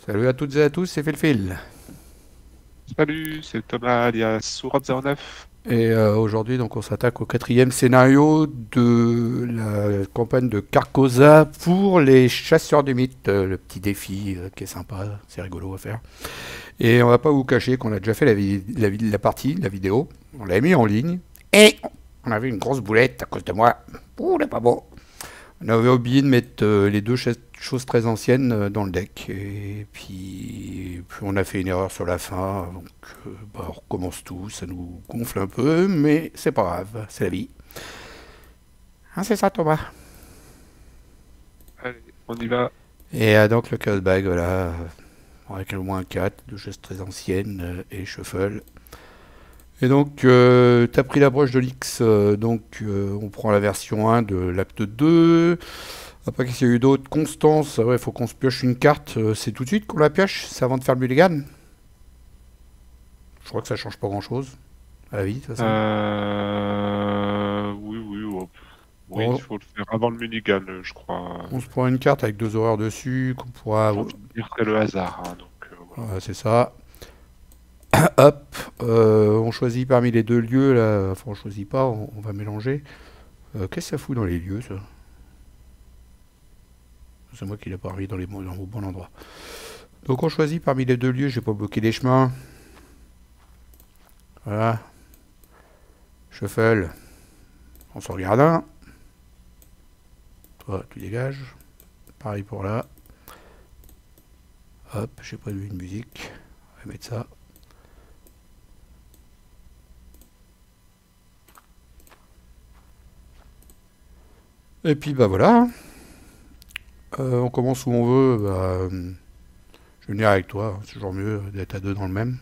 Salut à toutes et à tous, c'est Phil. Salut, c'est Thomas alias Sourate09. Et aujourd'hui, donc, on s'attaque au quatrième scénario de la campagne de Carcosa pour les chasseurs du mythe. Le petit défi qui est sympa, c'est rigolo à faire. Et on va pas vous cacher qu'on a déjà fait la partie, la vidéo. On l'a mis en ligne. Et on avait une grosse boulette à cause de moi. Ouh, c'est pas beau. On avait oublié de mettre les deux choses très anciennes dans le deck. Et puis on a fait une erreur sur la fin. Donc on recommence tout. Ça nous gonfle un peu, mais c'est pas grave. C'est la vie. Hein, c'est ça, Thomas. Allez, on y va. Et donc le chaos bag, voilà. Avec le moins 4, deux choses très anciennes et shuffle. Et donc, t'as pris la broche de l'X, on prend la version 1 de l'acte 2. Après, qu'est-ce qu'il y a eu d'autre? Constance, ouais, faut qu'on se pioche une carte. C'est tout de suite qu'on la pioche? C'est avant de faire le mulligan? Je crois que ça change pas grand-chose à la vie, de toute façon. Oui, oui, oui, il Bon, faut le faire avant le minigun, je crois. on se prend une carte avec deux horreurs dessus, qu'on pourra... J'ai envie de dire que c'est le hasard, hein, donc voilà. Ouais, c'est ça. Hop, on choisit parmi les deux lieux, là. Enfin, on choisit pas, on va mélanger. Qu'est-ce que ça fout dans les lieux, ça? C'est moi qui l'ai pas remis dans au bon endroit. Donc on choisit parmi les deux lieux, je vais pas bloquer les chemins. Voilà. Shuffle. On s'en regarde un. Toi, tu dégages. Pareil pour là. Hop, j'ai pas vu une musique. On va mettre ça. Et puis bah voilà. On commence où on veut. Je vais venir avec toi. C'est toujours mieux d'être à deux dans le même.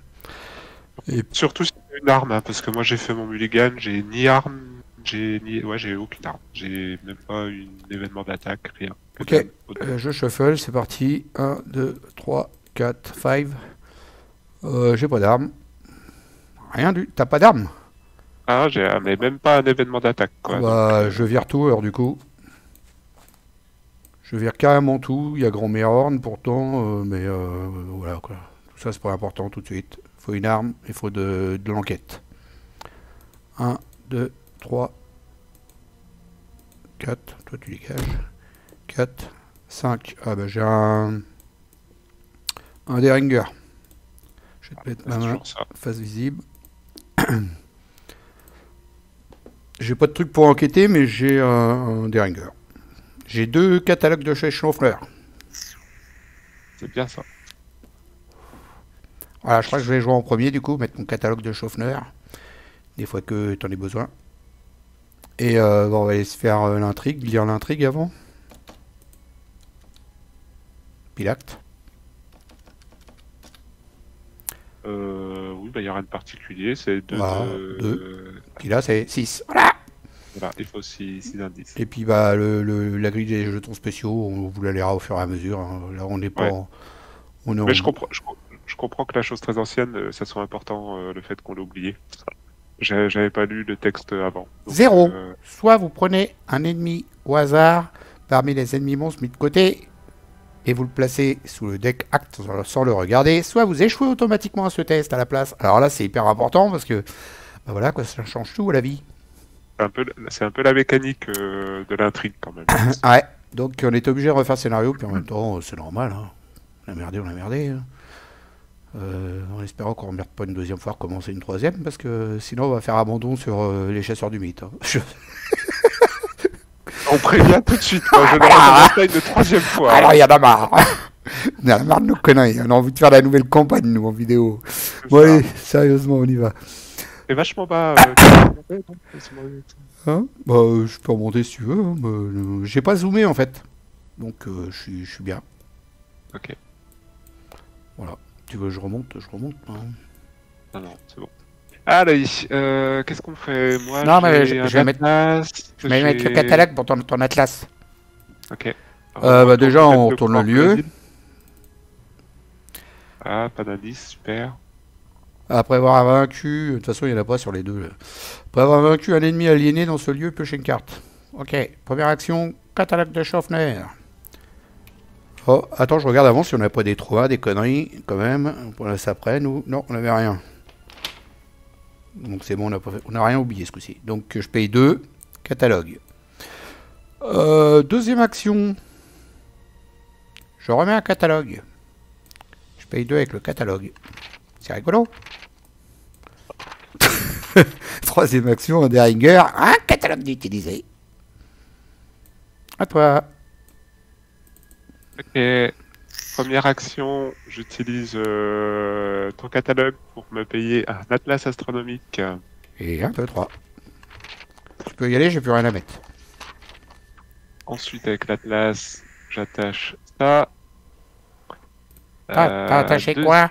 Et Surtout si c'est une arme, hein, parce que moi j'ai fait mon mulligan, j'ai ni arme, j'ai aucune arme. J'ai même pas un événement d'attaque, rien. Que ok, de la haute dague. je shuffle, c'est parti. 1, 2, 3, 4, 5. J'ai pas d'arme. Rien du. T'as pas d'arme? Mais même pas un événement d'attaque, Ah quoi. Donc, bah, je vire tout alors du coup. Je vire carrément tout. Il y a grand Mirrorn pourtant, mais voilà quoi. Tout ça c'est pas important tout de suite. Faut une arme, il faut de l'enquête. 1, 2, 3, 4. Toi tu dégages. 4, 5. Ah bah j'ai un Deringer. Je vais te mettre ma c'est main toujours ça. face visible. J'ai pas de truc pour enquêter, mais j'ai un Deringer. J'ai deux catalogues de chez Schnauffler. C'est bien ça. Voilà, je crois que je vais jouer en premier du coup, mettre mon catalogue de Schaffner, des fois que t'en aies besoin. Et on va aller se faire l'intrigue, lire l'intrigue avant. Puis l'acte. Oui, bah, il n'y a rien de particulier, c'est deux Voilà, 2. de... Puis là c'est 6. Voilà. Voilà, il faut six indices. Et puis bah la grille des jetons spéciaux, on vous la lira au fur et à mesure. Hein. Là on n'est pas. Ouais. On est Mais en. je comprends que la chose très ancienne, ça soit important, le fait qu'on l'ait oublié. J'avais pas lu le texte avant. Donc, 0. Soit vous prenez un ennemi au hasard parmi les ennemis monstres mis de côté et vous le placez sous le deck acte sans le regarder, soit vous échouez automatiquement à ce test à la place. Alors là c'est hyper important parce que bah voilà quoi, ça change tout à la vie. c'est un peu la mécanique de l'intrigue quand même. Ouais, donc on est obligé de refaire le scénario, puis en même temps c'est normal. Hein. On a merdé, on a merdé. Hein. En espérant qu'on ne merde pas une deuxième fois, recommencer une troisième, parce que sinon on va faire abandon sur les chasseurs du mythe. Hein. On prévient tout de suite, moi, je ne recommence pas une troisième fois. Alors il y en a marre. On a marre de nos conneries. On a envie de faire la nouvelle campagne, nous, en vidéo. C'est Bon, ça. allez, sérieusement, on y va. C'est vachement bas. Tu peux remonter, non? Hein bah, je peux remonter si tu veux. Hein, j'ai pas zoomé en fait. Donc je suis bien. Ok. Voilà. Tu veux que je remonte? Je remonte. Hein. Non, non, c'est bon. Allez, qu'est-ce qu'on fait? Moi, Non, mais j'ai un je vais mettre, atlas. je vais mettre le catalogue pour ton atlas. Ok. Bah, déjà, on Peut-être retourne le corps de lieu. l'asile. Ah, pas d'indice, super. Après avoir vaincu, de toute façon, il n'y en a pas sur les deux. Là. Après avoir vaincu un ennemi aliéné dans ce lieu, piocher une carte. Ok. Première action, catalogue de Schaffner. Oh, attends, je regarde avant si on n'a pas des trous, des conneries, quand même. On a ça après, nous. Non, on n'avait rien. Donc c'est bon, on n'a rien oublié ce coup-ci. Donc je paye 2. Catalogue. Deuxième action. Je remets un catalogue. Je paye 2 avec le catalogue. C'est rigolo. Troisième action, un Derringer. Un catalogue d'utiliser. À toi. Ok. Première action, j'utilise ton catalogue pour me payer un atlas astronomique. Et 1, 2, 3. Tu peux y aller, j'ai plus rien à mettre. Ensuite, avec l'atlas, j'attache ça. T'as attaché quoi?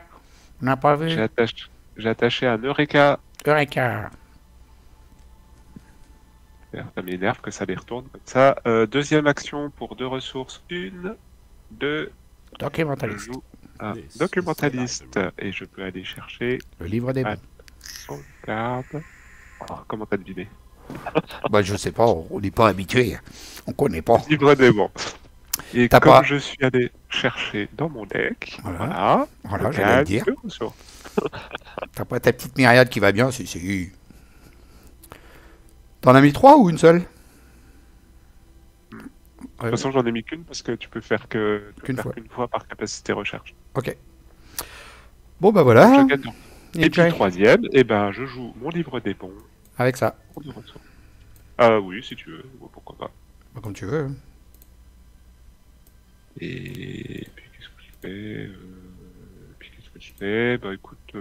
On n'a pas vu. J'ai attaché un Eureka. Eureka. Ça m'énerve que ça les retourne comme ça. Deuxième action pour 2 ressources. 1, 2. Documentaliste. Je joue un documentaliste. Et je peux aller chercher Le livre des bons. sauvegarde. Oh, comment t'as deviné? Bah, je sais pas, on n'est pas habitué. On connaît pas. Livre des bons. Et T'as comme pas- je suis allé chercher dans mon deck, Voilà. Voilà, j'allais le dire. 2 ressources. T'as pas ta petite myriade qui va bien? Si. T'en as mis 3 ou une seule? De toute façon, j'en ai mis qu'une parce que tu peux faire Qu'une qu'une fois par capacité recherche. Ok. Bon, bah voilà. Je gagne. Et puis troisième, je joue mon livre des bons Avec ça. pour 2 ressources. Ah oui, si tu veux, pourquoi pas. Bah, comme tu veux. Et puis qu'est-ce que je fais? Bah écoute,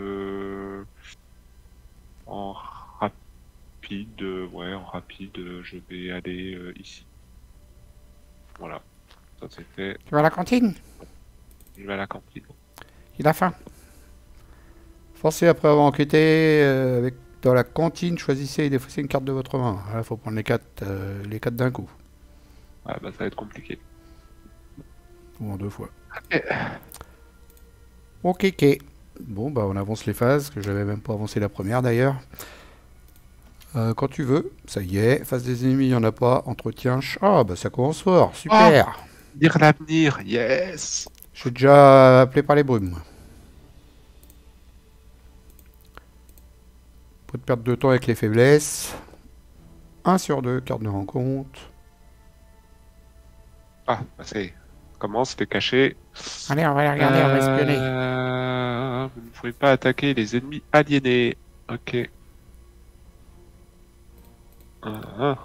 en rapide, je vais aller ici. Voilà, ça c'est fait. Tu vas à la cantine? Je vais à la cantine. Il a faim. Forcez après avoir enquêté dans la cantine, choisissez et défaussez une carte de votre main. Il faut prendre les 4 d'un coup. Ah bah ça va être compliqué. Ou en 2 fois. Ok. Ok. Bon, bah on avance les phases, que j'avais même pas avancé la première d'ailleurs. Quand tu veux, ça y est. Phase des ennemis, il n'y en a pas. Entretien. Ah, bah ça commence fort. Super. Lire l'avenir, yes. Je suis déjà appelé par les brumes. Pas de perte de temps avec les faiblesses. 1 sur 2, carte de rencontre. Ah, bah c'est... Comment c'était caché? Allez, on va les regarder, on va espionner. Vous ne pouvez pas attaquer les ennemis aliénés. Ok. Pour le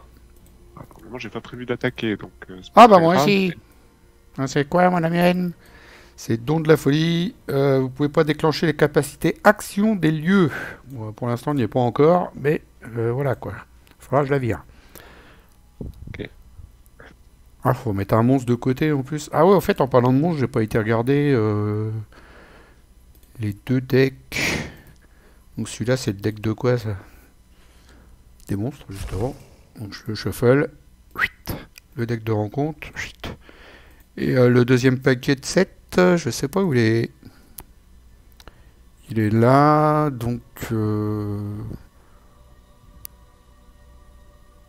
moment, j'ai pas prévu d'attaquer, donc... c'est Ah pas bah très moi grave. aussi. C'est quoi mon ami? C'est don de la folie. Vous pouvez pas déclencher les capacités action des lieux. Bon, pour l'instant, on n'y est pas encore, mais voilà quoi. Il faudra que je la vire. Ok. Ah, faut mettre un monstre de côté en plus. Ah ouais, en fait, en parlant de monstres, j'ai pas été regarder les 2 decks. Donc celui-là, c'est le deck de quoi ça? Des monstres, justement. Donc je le shuffle. Le deck de rencontre. Et le deuxième paquet de 7, je sais pas où il est. Il est là, donc...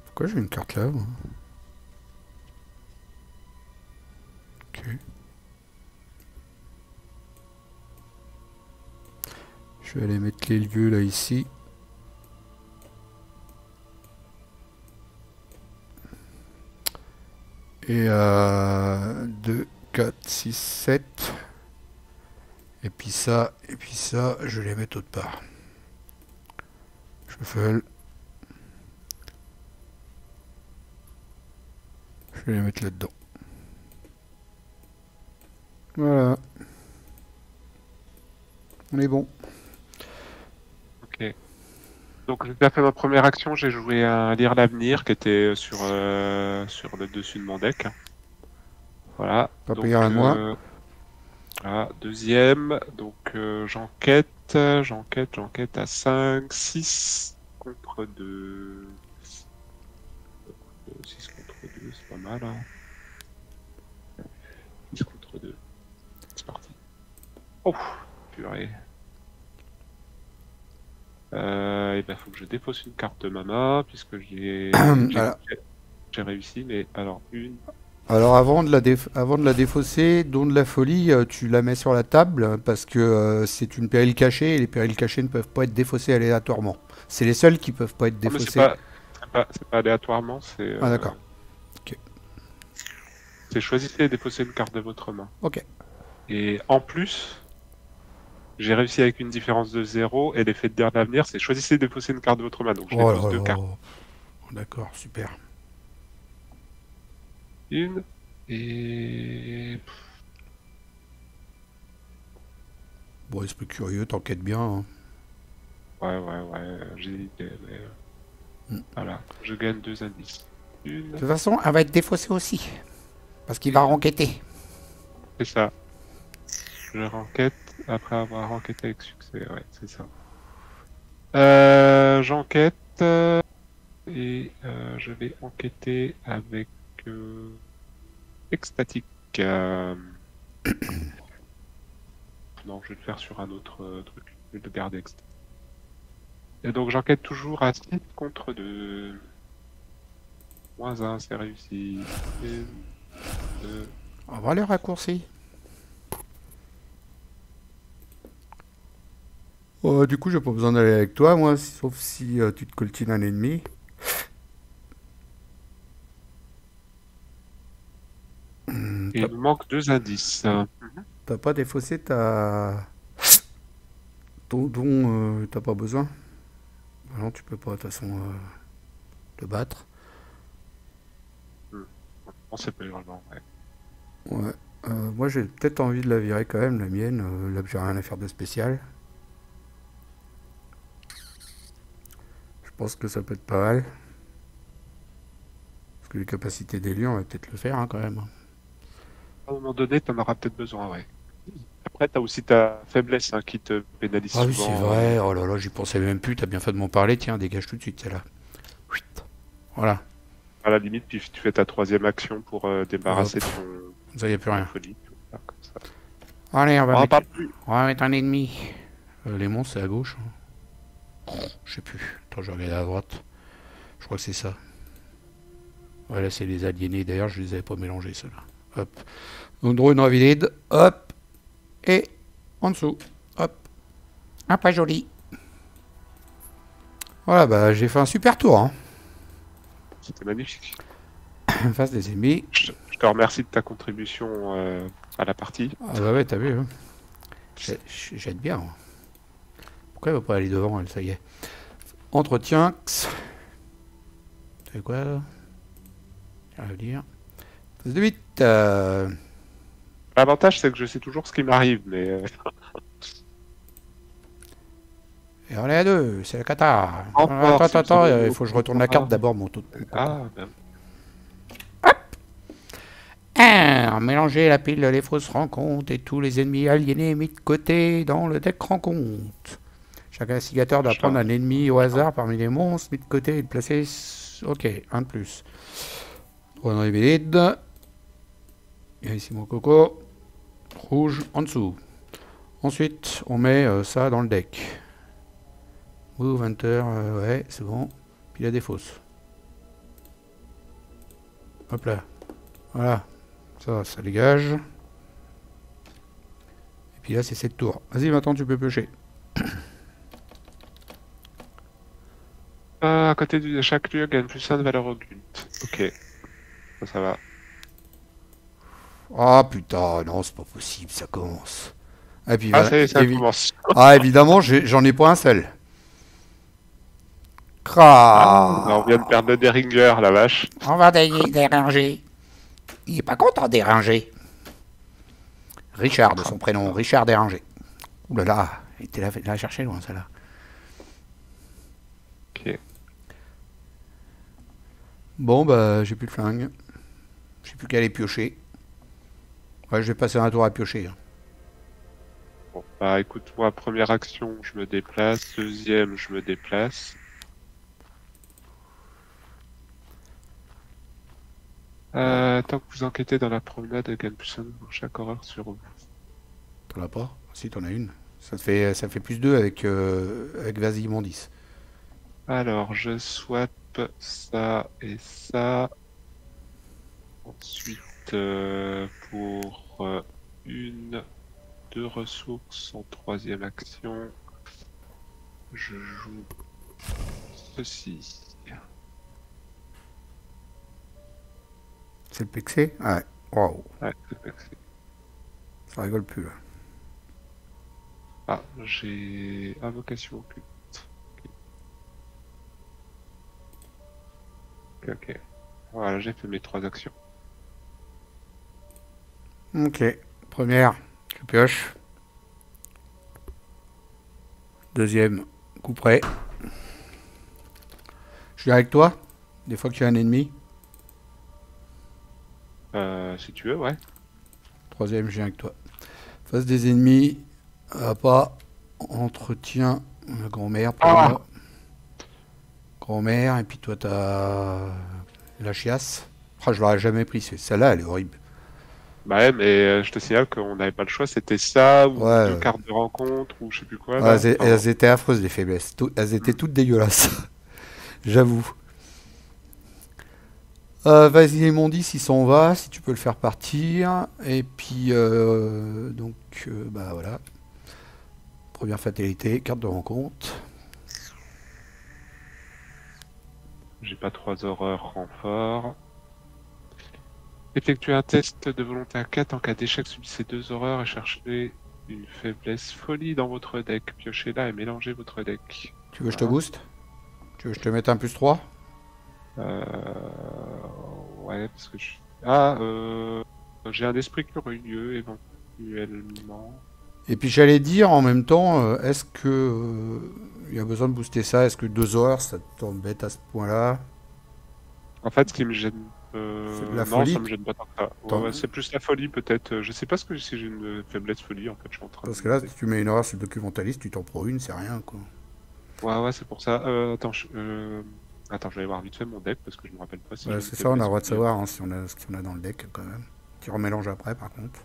Pourquoi j'ai une carte là moi? Ok. Je vais aller mettre les lieux là ici. Et 2, 4, 6, 7. Et puis ça, je vais les mettre autre part. Shuffle. Je vais les mettre là-dedans. Voilà. On est bon. Ok. Donc j'ai déjà fait ma première action, j'ai joué à Lire l'avenir qui était sur le dessus de mon deck. Voilà. Pas Donc, payer un mois. voilà. Deuxième, donc j'enquête à 5, 6 contre 2. 6 contre 2, c'est pas mal. Hein. 6 contre 2. C'est parti. Oh, purée. Il faut que je dépose une carte de ma main, puisque j'ai Voilà. réussi, mais alors 1, Alors avant de la défausser, don de la folie, tu la mets sur la table parce que c'est une pérille cachée et les périls cachés ne peuvent pas être défaussés aléatoirement. C'est les seuls qui peuvent pas être Non, mais c'est défaussés. pas, c'est pas aléatoirement, Ah d'accord. Ok. c'est choisissez et défaussez une carte de votre main. Ok. Et en plus, j'ai réussi avec une différence de 0 et l'effet de dire l'avenir, c'est choisissez et défaussez une carte de votre main. Donc je Oh dépose là deux cartes. là. D'accord, super. Une et Bon, esprit curieux, t'enquêtes bien, hein. ouais, j'ai idée, mais Mm. voilà, je gagne 2 indices. De Une, toute façon, elle va être défaussée aussi. Parce qu'il va renquêter. c'est ça. Je renquête après avoir enquêté avec succès, ouais, c'est ça. J'enquête et je vais enquêter avec extatique. Non, je vais le faire sur un autre truc. Je vais le garder extatique. Et donc j'enquête toujours à 6 contre 2. -1, c'est réussi. Et 2. On va les raccourcis. Du coup, j'ai pas besoin d'aller avec toi, moi, sauf si tu te coltines un ennemi. Et il nous manque 2 indices. T'as pas défaussé ton don, t'as pas besoin. Bah non, tu peux pas, de toute façon, te battre. On sait pas vraiment, ouais. Ouais. Moi, j'ai peut-être envie de la virer quand même, la mienne. Là, j'ai rien à faire de spécial. Je pense que ça peut être pas mal. Parce que les capacités des lions, on va peut-être le faire, hein, quand même. À un moment donné, t'en auras peut-être besoin, ouais. Après, t'as aussi ta faiblesse hein, qui te pénalise Ah oui, c'est souvent. vrai. Oh là là, j'y pensais même plus. T'as bien fait de m'en parler. Tiens, dégage tout de suite, celle-là. Chut. Voilà. À la limite, puis tu fais ta troisième action pour débarrasser Hop. ton Ça y a plus rien. folie. Tu vois, comme ça. Allez, On en parle plus. on va mettre un ennemi. Les monstres, c'est à gauche, hein. Je sais plus. Attends, je vais regarder à droite. Je crois que c'est ça. Voilà, c'est les aliénés. D'ailleurs, je les avais pas mélangés, ceux-là. Hop. Donc, drone ravilide. Hop. Et en dessous. Hop. Ah, pas joli. Voilà, bah, j'ai fait un super tour, hein. C'était magnifique. Face des ennemis. Je te remercie de ta contribution à la partie. Ah, bah ouais, t'as vu, hein. J'aide bien, hein. Pourquoi elle va pas aller devant, elle, ça y est. Entretien. C'est quoi, là? J'arrive à dire. Phase de 8. L'avantage, c'est que je sais toujours ce qui m'arrive, mais Et on est à 2, c'est la cata. encore, Attends, il faut que je retourne la carte d'abord, mon tout. Ah, ben, Mélanger la pile les fausses rencontres et tous les ennemis aliénés mis de côté dans le deck rencontre. Chaque instigateur doit prendre un ennemi au hasard parmi les monstres mis de côté et le placer. Ok, un de plus. On est vide. Il y a ici mon coco. Rouge en dessous. Ensuite, on met ça dans le deck. Move, Hunter, ouais, c'est bon. Puis il y a des fausses. Hop là. Voilà. Ça dégage. Et puis là, c'est cette tour. Vas-y, maintenant, tu peux piocher. à côté de chaque lieu gagne +1 de valeur occulte. Ok, ça va. Ah putain, non, c'est pas possible, ça commence. Et puis, Ah, ça commence. Ah, évidemment, j'en ai pas un seul. Ah, on vient de perdre le Deringer, la vache. On va déranger. Il est pas content, déranger. Richard, de son prénom, Richard Déranger. Ouh là là, il était là chercher loin, celle-là. Ok. Bon, bah, j'ai plus de flingue. J'ai plus qu'à aller piocher. Ouais, je vais passer un tour à piocher, hein. Bon, bah écoute, moi, première action, je me déplace. Deuxième, je me déplace. Tant que vous enquêtez dans la promenade, elle gagne +1 pour chaque horreur sur vous. T'en as pas? Si, t'en as une. Ça fait +2 avec Vasimondis. Alors, je swap ça et ça. Ensuite, pour une, 2 ressources en troisième action. Je joue ceci. C'est le pexé? Ouais. Waouh. Ouais, c'est vexé. Ça rigole plus là. Ah, j'ai invocation occulte. Ok. Voilà, j'ai fait mes 3 actions. Ok. Première, tu pioches. Deuxième, coup près. Je suis avec toi. Des fois que tu as un ennemi. Si tu veux, ouais. Troisième, je viens avec toi. Face des ennemis, pas entretien la grand-mère pour Ah! moi. Grand-mère, et puis toi t'as la chiasse. Ah, je l'aurais jamais pris, celle-là elle est horrible. Bah ouais, mais je te signale qu'on n'avait pas le choix, c'était ça, ou Ouais, 2 cartes de rencontre, ou je sais plus quoi, ouais, là. Enfin, elles étaient affreuses les faiblesses. Elles étaient toutes dégueulasses. J'avoue. Vas-y, les mondis, il s'en va, si tu peux le faire partir. Et puis, donc, bah voilà. Première fatalité, carte de rencontre. j'ai pas 3 horreurs renfort. Effectuez un test de volonté à 4 en cas d'échec, subissez 2 horreurs et cherchez une faiblesse folie dans votre deck. Piochez-la et mélangez votre deck. Tu veux que je te Voilà. booste? Tu veux que je te mette un +3? Euh... Ouais, parce que je... Ah, j'ai un esprit curieux, éventuellement. Et puis j'allais dire en même temps, est-ce que il y a besoin de booster ça? Est-ce que 2 heures, ça t'embête à ce point-là? En fait, ce qui me gêne... C'est de la Non, ça folie. me gêne pas tant que ça. Ouais, Attends, ouais, c'est plus la folie, peut-être. Je sais pas si j'ai une faiblesse folie, en fait, je suis en train de parce que là, demander. si tu mets une horreur sur le documentaliste, tu t'en prends une, c'est rien quoi. Ouais, ouais, c'est pour ça. Attends, attends, je vais aller voir vite fait mon deck, parce que je me rappelle pas si Ouais, j'ai une c'est ça, on a le faiblesse droit de folie. savoir hein, si on a ce qu'on a dans le deck quand même. Tu remélanges après par contre.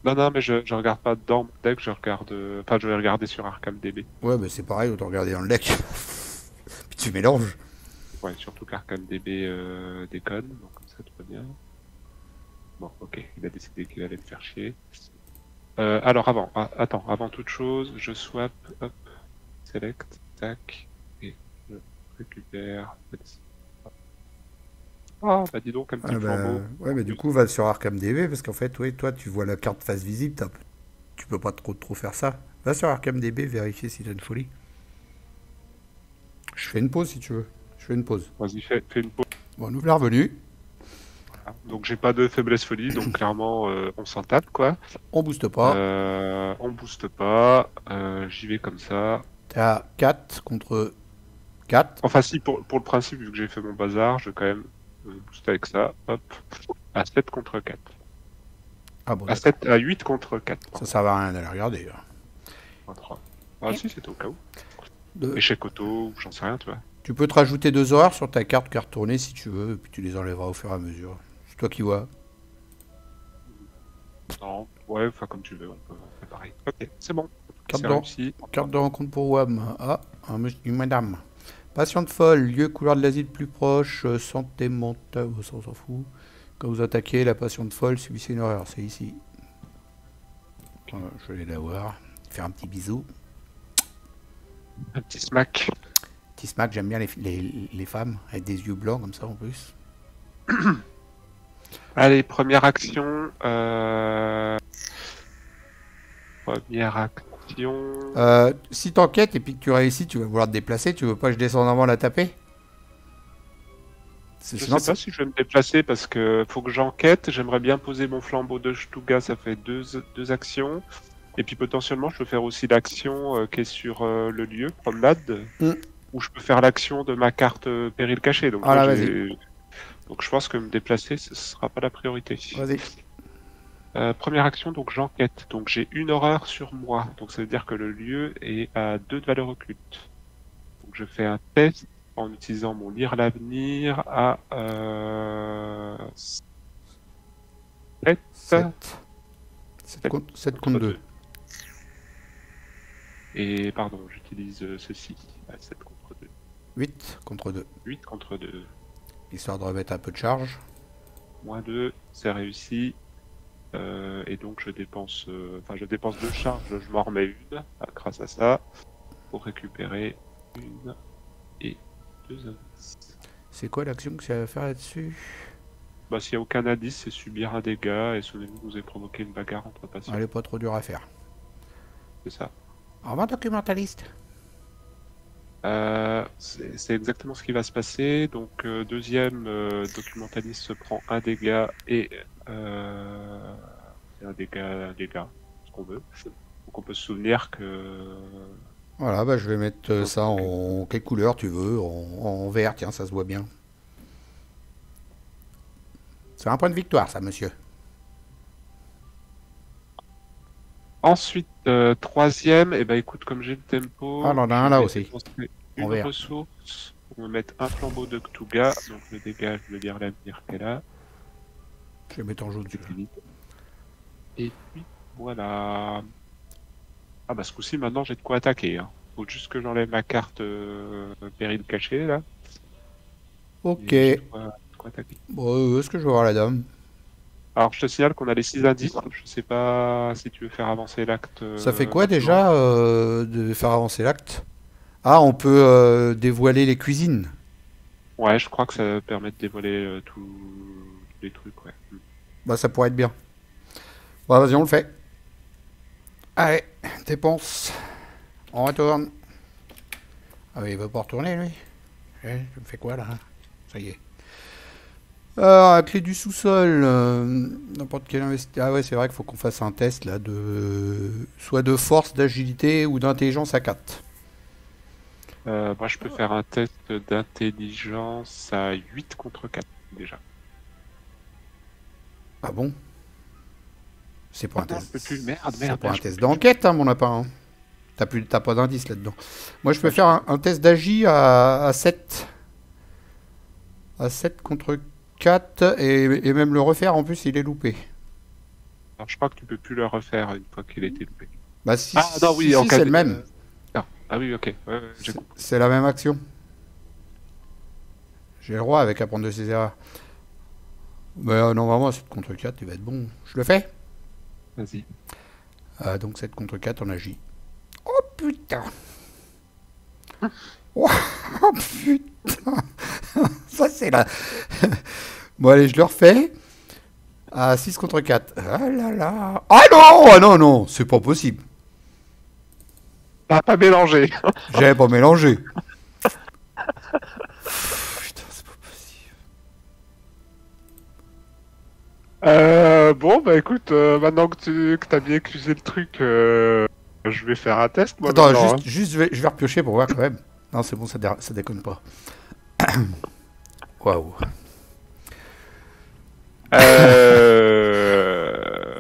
Non, non, mais je regarde pas dans mon deck, je regarde... Enfin, je vais regarder sur ArchamDB. Ouais, bah c'est pareil, autant regarder dans le deck. Puis tu mélanges. Ouais, surtout qu'ArchamDB déconne, donc comme ça, tout va bien. Bon, ok, il a décidé qu'il allait me faire chier. Alors attends, avant toute chose, je swap, hop, select, tac, et je récupère. Ah, bah dis donc, un petit Ah, bah, flambeau. ouais, En mais du plus. coup, va sur ArchamDB parce qu'en fait, ouais, toi, tu vois la carte face visible, tu peux pas trop faire ça. Va sur ArchamDB, vérifier s'il a une folie. Je fais une pause si tu veux. Je fais une pause. Vas-y, fais une pause. Bon, nous voilà revenus. Voilà. Donc j'ai pas de faiblesse folie, donc clairement on s'en tape quoi. On booste pas. On booste pas, j'y vais comme ça. T'es à 4 contre 4. Enfin si, pour le principe, vu que j'ai fait mon bazar, je vais quand même booster avec ça. Hop, à 7 contre 4. Ah bon, À d'accord. 7, à 8 contre 4, Ça pardon. sert à rien d'aller regarder. Pas 3. Ah si, c'était au cas où. De- Échec auto, ou j'en sais rien, tu vois. Tu peux te rajouter 2 horreurs sur ta carte tournée si tu veux, et puis tu les enlèveras au fur et à mesure. C'est toi qui vois. Non, ouais, enfin comme tu veux, on peut faire pareil. Ok, c'est bon. Carte C'est de, réussi. carte de rencontre pour WAM. Ah, une madame. Patiente folle, lieu couleur de l'asile plus proche, santé mentale, ça on s'en fout. Quand vous attaquez la patiente folle, subissez une horreur, c'est ici. Voilà, je vais la voir. Faire un petit bisou. Un petit smack. Petit smack, j'aime bien les femmes, avec des yeux blancs comme ça en plus. Allez, première action. Première action. Si t'enquêtes et puis que tu réussis, tu vas vouloir te déplacer, tu veux pas que je descende avant la taper? Je Sinon, sais pas si je vais me déplacer parce que faut que j'enquête. J'aimerais bien poser mon flambeau de Stuga, ça fait deux actions. Et puis potentiellement, je peux faire aussi l'action qui est sur le lieu, promenade, Hmm. où je peux faire l'action de ma carte péril caché. Donc, tu Ah vois, là, vas-y, donc je pense que me déplacer, ce sera pas la priorité. vas-y. Première action, donc j'enquête. Donc j'ai une horreur sur moi. Donc ça veut dire que le lieu est à 2 de valeur occulte. Donc je fais un test en utilisant mon lire l'avenir à 7 7. 7 contre 2. Et pardon, j'utilise ceci à 7 contre 2. 8 contre 2. 8 contre 2. Histoire de remettre un peu de charge. -2, c'est réussi. Et donc je dépense, je dépense 2 charges, je m'en remets une grâce à ça pour récupérer une et 2 indices. C'est quoi l'action que tu vas faire là-dessus? Bah, s'il n'y a aucun indice, c'est subir un dégât et souvenez-vous que vous avez provoqué une bagarre entre patients. Elle est pas trop dure à faire. C'est ça. Au revoir, documentaliste. C'est exactement ce qui va se passer. Donc, deuxième documentaliste se prend un dégât et un dégât, ce qu'on veut. Donc, on peut se souvenir que. Voilà, bah, je vais mettre ça Ok. en quelle couleur tu veux, en vert, tiens, ça se voit bien. C'est un point de victoire, ça, monsieur. Ensuite, troisième, et ben écoute, comme j'ai le Ah, on tempo, en a je un là vais aussi, dépenser en une vert. ressource. On va mettre un flambeau de Ktuga, donc le dégât, je veux dire l'avenir qu'elle a. Je vais mettre en jaune celui-là. Et puis voilà. Ah bah ce coup-ci maintenant j'ai de quoi attaquer. Hein. Faut juste que j'enlève ma carte péril caché là. Ok. Et j'ai de quoi attaquer. Bon, est-ce que je vais voir la dame? Alors je te signale qu'on a les 6 indices. Je sais pas si tu veux faire avancer l'acte Ça fait quoi maintenant. déjà de faire avancer l'acte? Ah, on peut dévoiler les cuisines. Ouais, je crois que ça permet de dévoiler tous les trucs, ouais. Bah, ça pourrait être bien. Bon, vas-y, on le fait. Allez, dépense. On retourne. Ah oui, il veut pas retourner, lui. Tu me fais quoi, là? Ça y est. Alors, la clé du sous-sol. N'importe quel investisseur. Ah ouais, c'est vrai qu'il faut qu'on fasse un test, là, soit de force, d'agilité ou d'intelligence à 4. Moi je peux faire un test d'intelligence à 8 contre 4 déjà. Ah bon? C'est pour Ah un non, je test. peux plus. Merde, C'est merde, pour merde, un je peux test plus. d'enquête, hein, mon lapin. Hein. T'as pas d'indice là-dedans. Moi, je peux Ouais, faire un test d'agi à 7. À 7 contre 4 et même le refaire, en plus, il est loupé. alors, je crois que tu peux plus le refaire une fois qu'il a été loupé. Bah, si, Ah non, si, oui, en si cas c'est de. le même. Ah, ah oui, ok, ouais, ouais, j'ai compris. C'est la même action. J'ai le droit avec apprendre de ses erreurs. Mais normalement, 7 contre 4, il va être bon. Je le fais. Vas-y. Donc 7 contre 4 en agit. Oh putain. Oh putain. Ça, c'est là. Bon, allez, je le refais. À 6 contre 4. Ah là là. Ah non. Ah non, non. C'est pas possible. Ah, pas mélangé. J'avais pas mélangé. Putain, c'est pas possible. Bon, bah écoute, maintenant que que t'as bien accusé le truc, je vais faire un test moi Attends, maintenant. Hein. je vais repiocher pour voir quand même. Non, c'est bon, ça déconne pas. Waouh.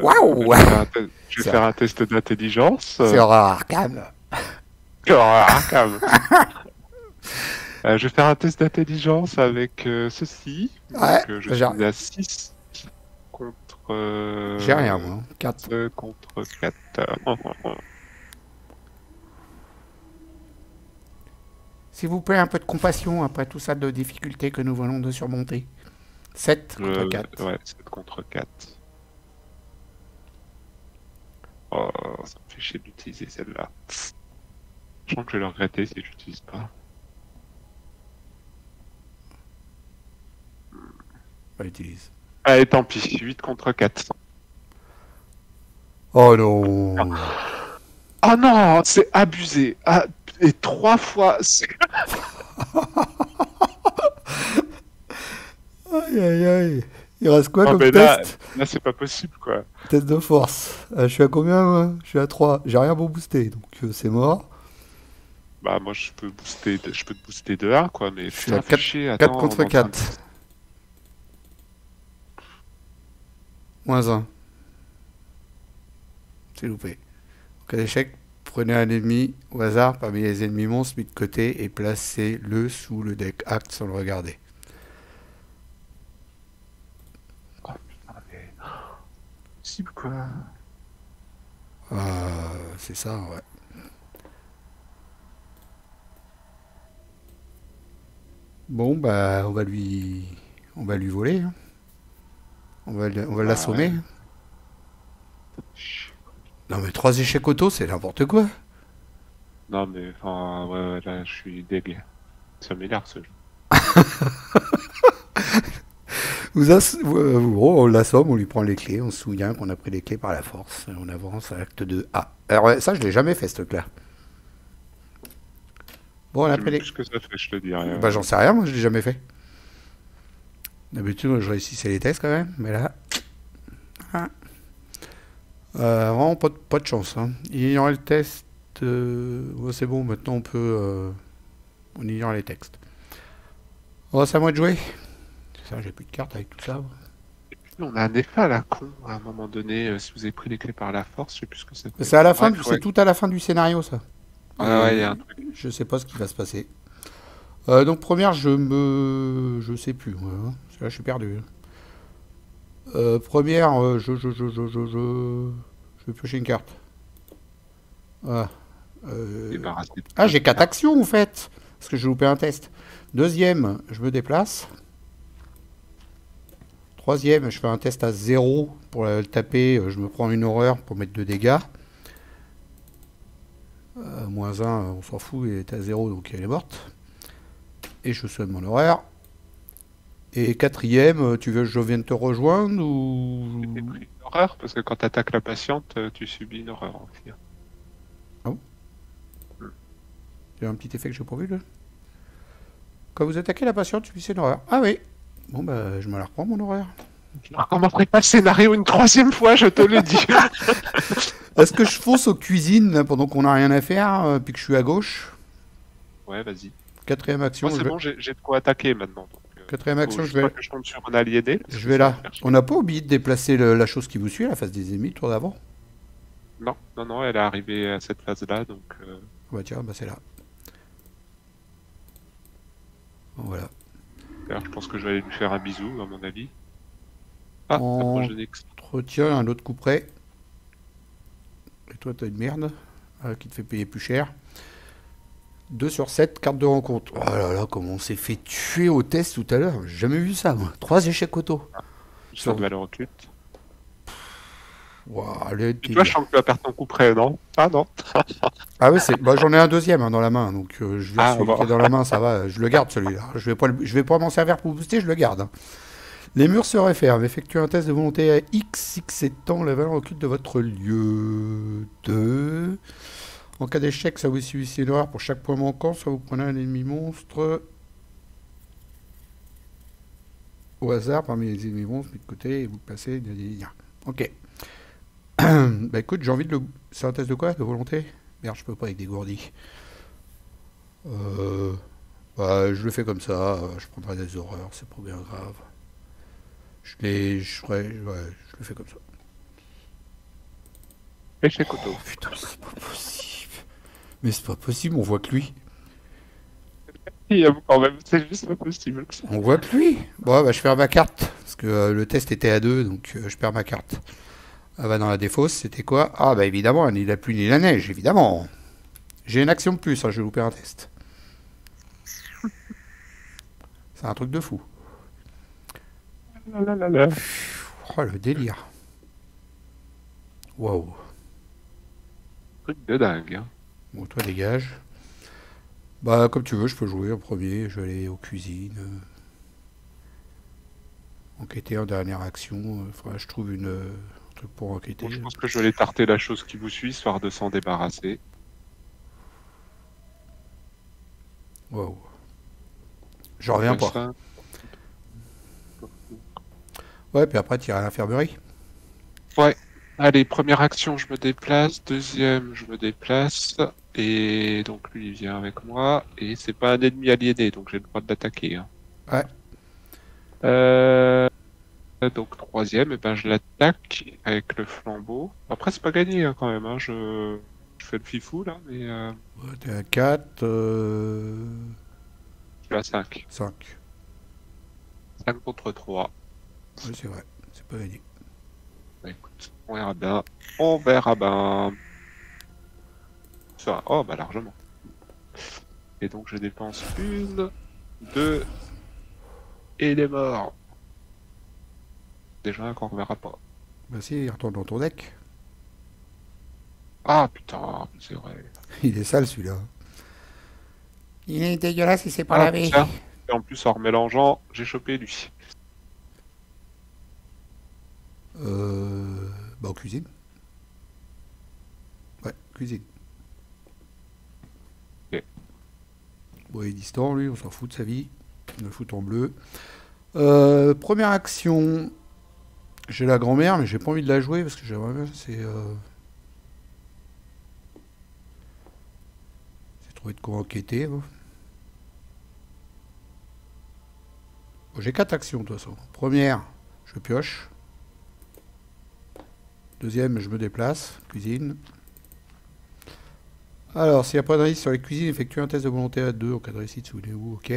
Waouh. Je vais faire un test d'intelligence. C'est horreur Arkham. Arkham. Je vais faire un test d'intelligence avec ceci. Ouais, Donc, je suis à 6 contre. J'ai rien, moi. 4. Contre 4. S'il vous plaît, un peu de compassion après tout ça de difficultés que nous venons de surmonter. 7 contre 4. Ouais, 7 contre 4. Oh, ça me fait chier d'utiliser celle-là. Je pense que je vais le regretter si je l'utilise pas. On l'utilise. Allez, tant pis. 8 contre 4. Oh non. Ah non, c'est abusé. Ah, et 3 fois. Aïe aïe aïe. Il reste quoi Oh, comme mais test? là c'est pas possible, quoi. Test de force. Je suis à combien, moi? Je suis à 3. J'ai rien pour booster, donc c'est mort. Bah, moi, je peux te booster de 1, quoi, mais Je suis à putain, fais chier. 4 Attends, contre on est en train 4. Moins 1. C'est loupé. En cas d'échec, prenez un ennemi au hasard parmi les ennemis monstres mis de côté et placez-le sous le deck acte sans le regarder. Oh, putain, mais... possible, quoi. C'est ça, ouais. Bon, bah, on va lui voler. Hein. On va Ah l'assommer. ouais. Non mais 3 échecs auto, c'est n'importe quoi. Non, mais enfin, ouais, là, je suis dégueu. Ça m'énerve ce jeu. On l'assomme, on lui prend les clés, on se souvient qu'on a pris les clés par la force, et on avance à l'acte 2. Ah, alors ouais, ça je l'ai jamais fait ce truc-là. Bon, on Je a sais pris même les... plus ce que ça fait, je te dirais. Bah j'en sais rien, moi je l'ai jamais fait. D'habitude je réussissais les tests quand même, mais là... ah. Vraiment pas de chance. Hein. Ignorant le test, ouais, c'est bon, maintenant on peut... on ignore les textes. Oh, c'est à moi de jouer. Ça, j'ai plus de cartes avec tout ça. On a un effet à la con à un moment donné. Si vous avez pris les clés par la force, je sais plus ce que ça fait. C'est à la fin, Bref, c'est ouais. tout à la fin du scénario ça. Ouais, Et ouais, il y a un truc. je sais pas ce qui va se passer. Donc première, je sais plus. Ouais, hein. Là, je suis perdu. Première, je vais piocher une carte. Ah, Débarrassé de ah plein de j'ai 4 cartes. actions en fait. Parce que j'ai loupé un test. Deuxième, je me déplace. Troisième, je fais un test à 0 pour le taper. Je me prends une horreur pour mettre 2 dégâts. Moins 1, on s'en fout, elle est à 0 donc elle est morte. Et je soigne mon horreur. Et quatrième, tu veux que je vienne te rejoindre ou... J'ai pris une horreur parce que quand tu attaques la patiente, tu subis une horreur aussi. Ah bon? Il y a un petit effet que j'ai pas vu là. Quand vous attaquez la patiente, tu fais une horreur. Ah oui. Bon bah je me la reprends mon horreur. Je ne recommencerai pas le scénario une troisième fois, je te le dis. Est-ce que je fonce aux cuisines là, pendant qu'on n'a rien à faire, puis que je suis à gauche? Ouais, vas-y. Quatrième action, Moi, c'est bon, j'ai de quoi attaquer maintenant. Donc, quatrième faut action, juste pas que je tombe sur un aliéné. Parce je que vais ça va là. faire chier. On n'a pas oublié de déplacer la chose qui vous suit à la face des ennemis, le tour d'avant. Non, non, non, elle est arrivée à cette phase-là, donc... Bah tiens, bah c'est là. Bon, voilà. D'ailleurs, je pense que je vais aller lui faire un bisou, à mon avis. Ah, la On prochaine ex. retient un autre coup près. Et toi, t'as une merde qui te fait payer plus cher. 2 sur 7, carte de rencontre. Oh là là, comment on s'est fait tuer au test tout à l'heure. J'ai jamais vu ça, moi. 3 échecs auto. Sur de valeur occulte. Waouh, le Et toi, je délire. sens que tu vas perdre ton coup près, non? Ah non. Ah oui, bah, j'en ai un deuxième hein, dans la main, donc je vire Ah celui bon. qui est dans la main, ça va, je le garde celui-là. Je vais pas m'en servir pour booster, je le garde. Hein. Les murs se referment. Effectuez un test de volonté à X étant la valeur occulte de votre lieu. 2. En cas d'échec, ça vous subissez une horreur pour chaque point manquant, soit vous prenez un ennemi monstre au hasard parmi les ennemis monstres mis de côté et vous passez. Ok. Bah écoute, j'ai envie de le. C'est un test de quoi? De volonté? Merde, je peux pas avec des gourdis. Bah, je le fais comme ça, je prendrai des horreurs, c'est pas bien grave. Je le fais comme ça. Échec auto. Oh putain, c'est pas possible. Mais c'est pas possible, on voit que lui. Quand même, c'est juste pas possible. On voit que lui. Bon, bah je perds ma carte. Parce que le test était à 2, donc je perds ma carte. Ah bah dans la défausse, c'était quoi? Ah bah évidemment, ni la pluie ni la neige, évidemment. J'ai une action de plus, hein, je vais louper un test. C'est un truc de fou. La, la, la, la. Oh le délire. Waouh. Truc de dingue. Hein. Bon, toi dégage. Bah comme tu veux, je peux jouer en premier, je vais aller aux cuisines. Enquêter en dernière action. Faudra que je trouve un truc pour enquêter. Bon, je pense que je vais aller tarter la chose qui vous suit, histoire de s'en débarrasser. Waouh. J'en reviens pas. Ça. Ouais, puis après, tu iras à l'infirmerie. Ouais. Allez, première action, je me déplace. Deuxième, je me déplace. Et donc lui, il vient avec moi. Et c'est pas un ennemi aliéné, donc j'ai le droit de l'attaquer. Hein. Ouais. Donc troisième, et ben je l'attaque avec le flambeau. Après, c'est pas gagné hein, quand même. Hein. Je fais le fifou là, mais Ouais, t'es à 4, je suis à 5. 5. 5 contre 3. Oui, c'est vrai. C'est pas gagné. Bah, écoute, on verra bien. On verra bien. Ça, oh bah largement. Et donc je dépense 1, 2, et il est mort. déjà qu'on reverra pas. Bah si, il retourne dans ton deck. Ah putain, c'est vrai. Il est sale celui-là. Il est dégueulasse, il s'est pas Ah lavé. tiens, et en plus en remélangeant, j'ai chopé lui. Bah en cuisine. Ouais, cuisine. Ok. Bon, il est distant, lui, on s'en fout de sa vie. On le fout en bleu. Première action. J'ai la grand-mère, mais j'ai pas envie de la jouer parce que j'aimerais bien. C'est trouver de quoi enquêter. Hein. Bon, j'ai 4 actions de toute façon. Première, je pioche. Deuxième, je me déplace. Cuisine. Alors, s'il n'y a pas de risque sur les cuisines, effectue un test de volonté à 2 en cas de réussite sous les où. Ok.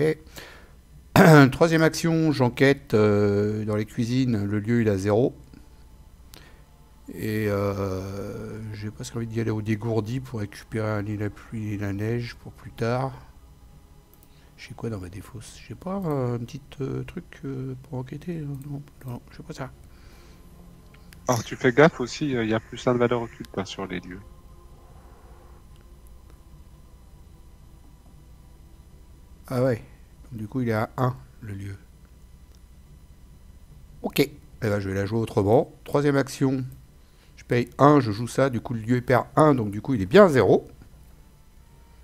Troisième action, j'enquête dans les cuisines. Le lieu, il a 0. Et j'ai presque envie d'y aller au dégourdi pour récupérer la pluie et la neige pour plus tard. J'ai quoi dans ma défausse? J'ai pas un petit truc pour enquêter? Non, non, je sais pas ça. Alors tu fais gaffe aussi, il y a plus 1 de valeur occulte hein, sur les lieux. Ah ouais. Donc, du coup, il est à 1, le lieu. Ok. Eh ben, je vais la jouer autrement. Troisième action. Je paye 1, je joue ça. Du coup, le lieu perd 1, donc du coup, il est bien 0.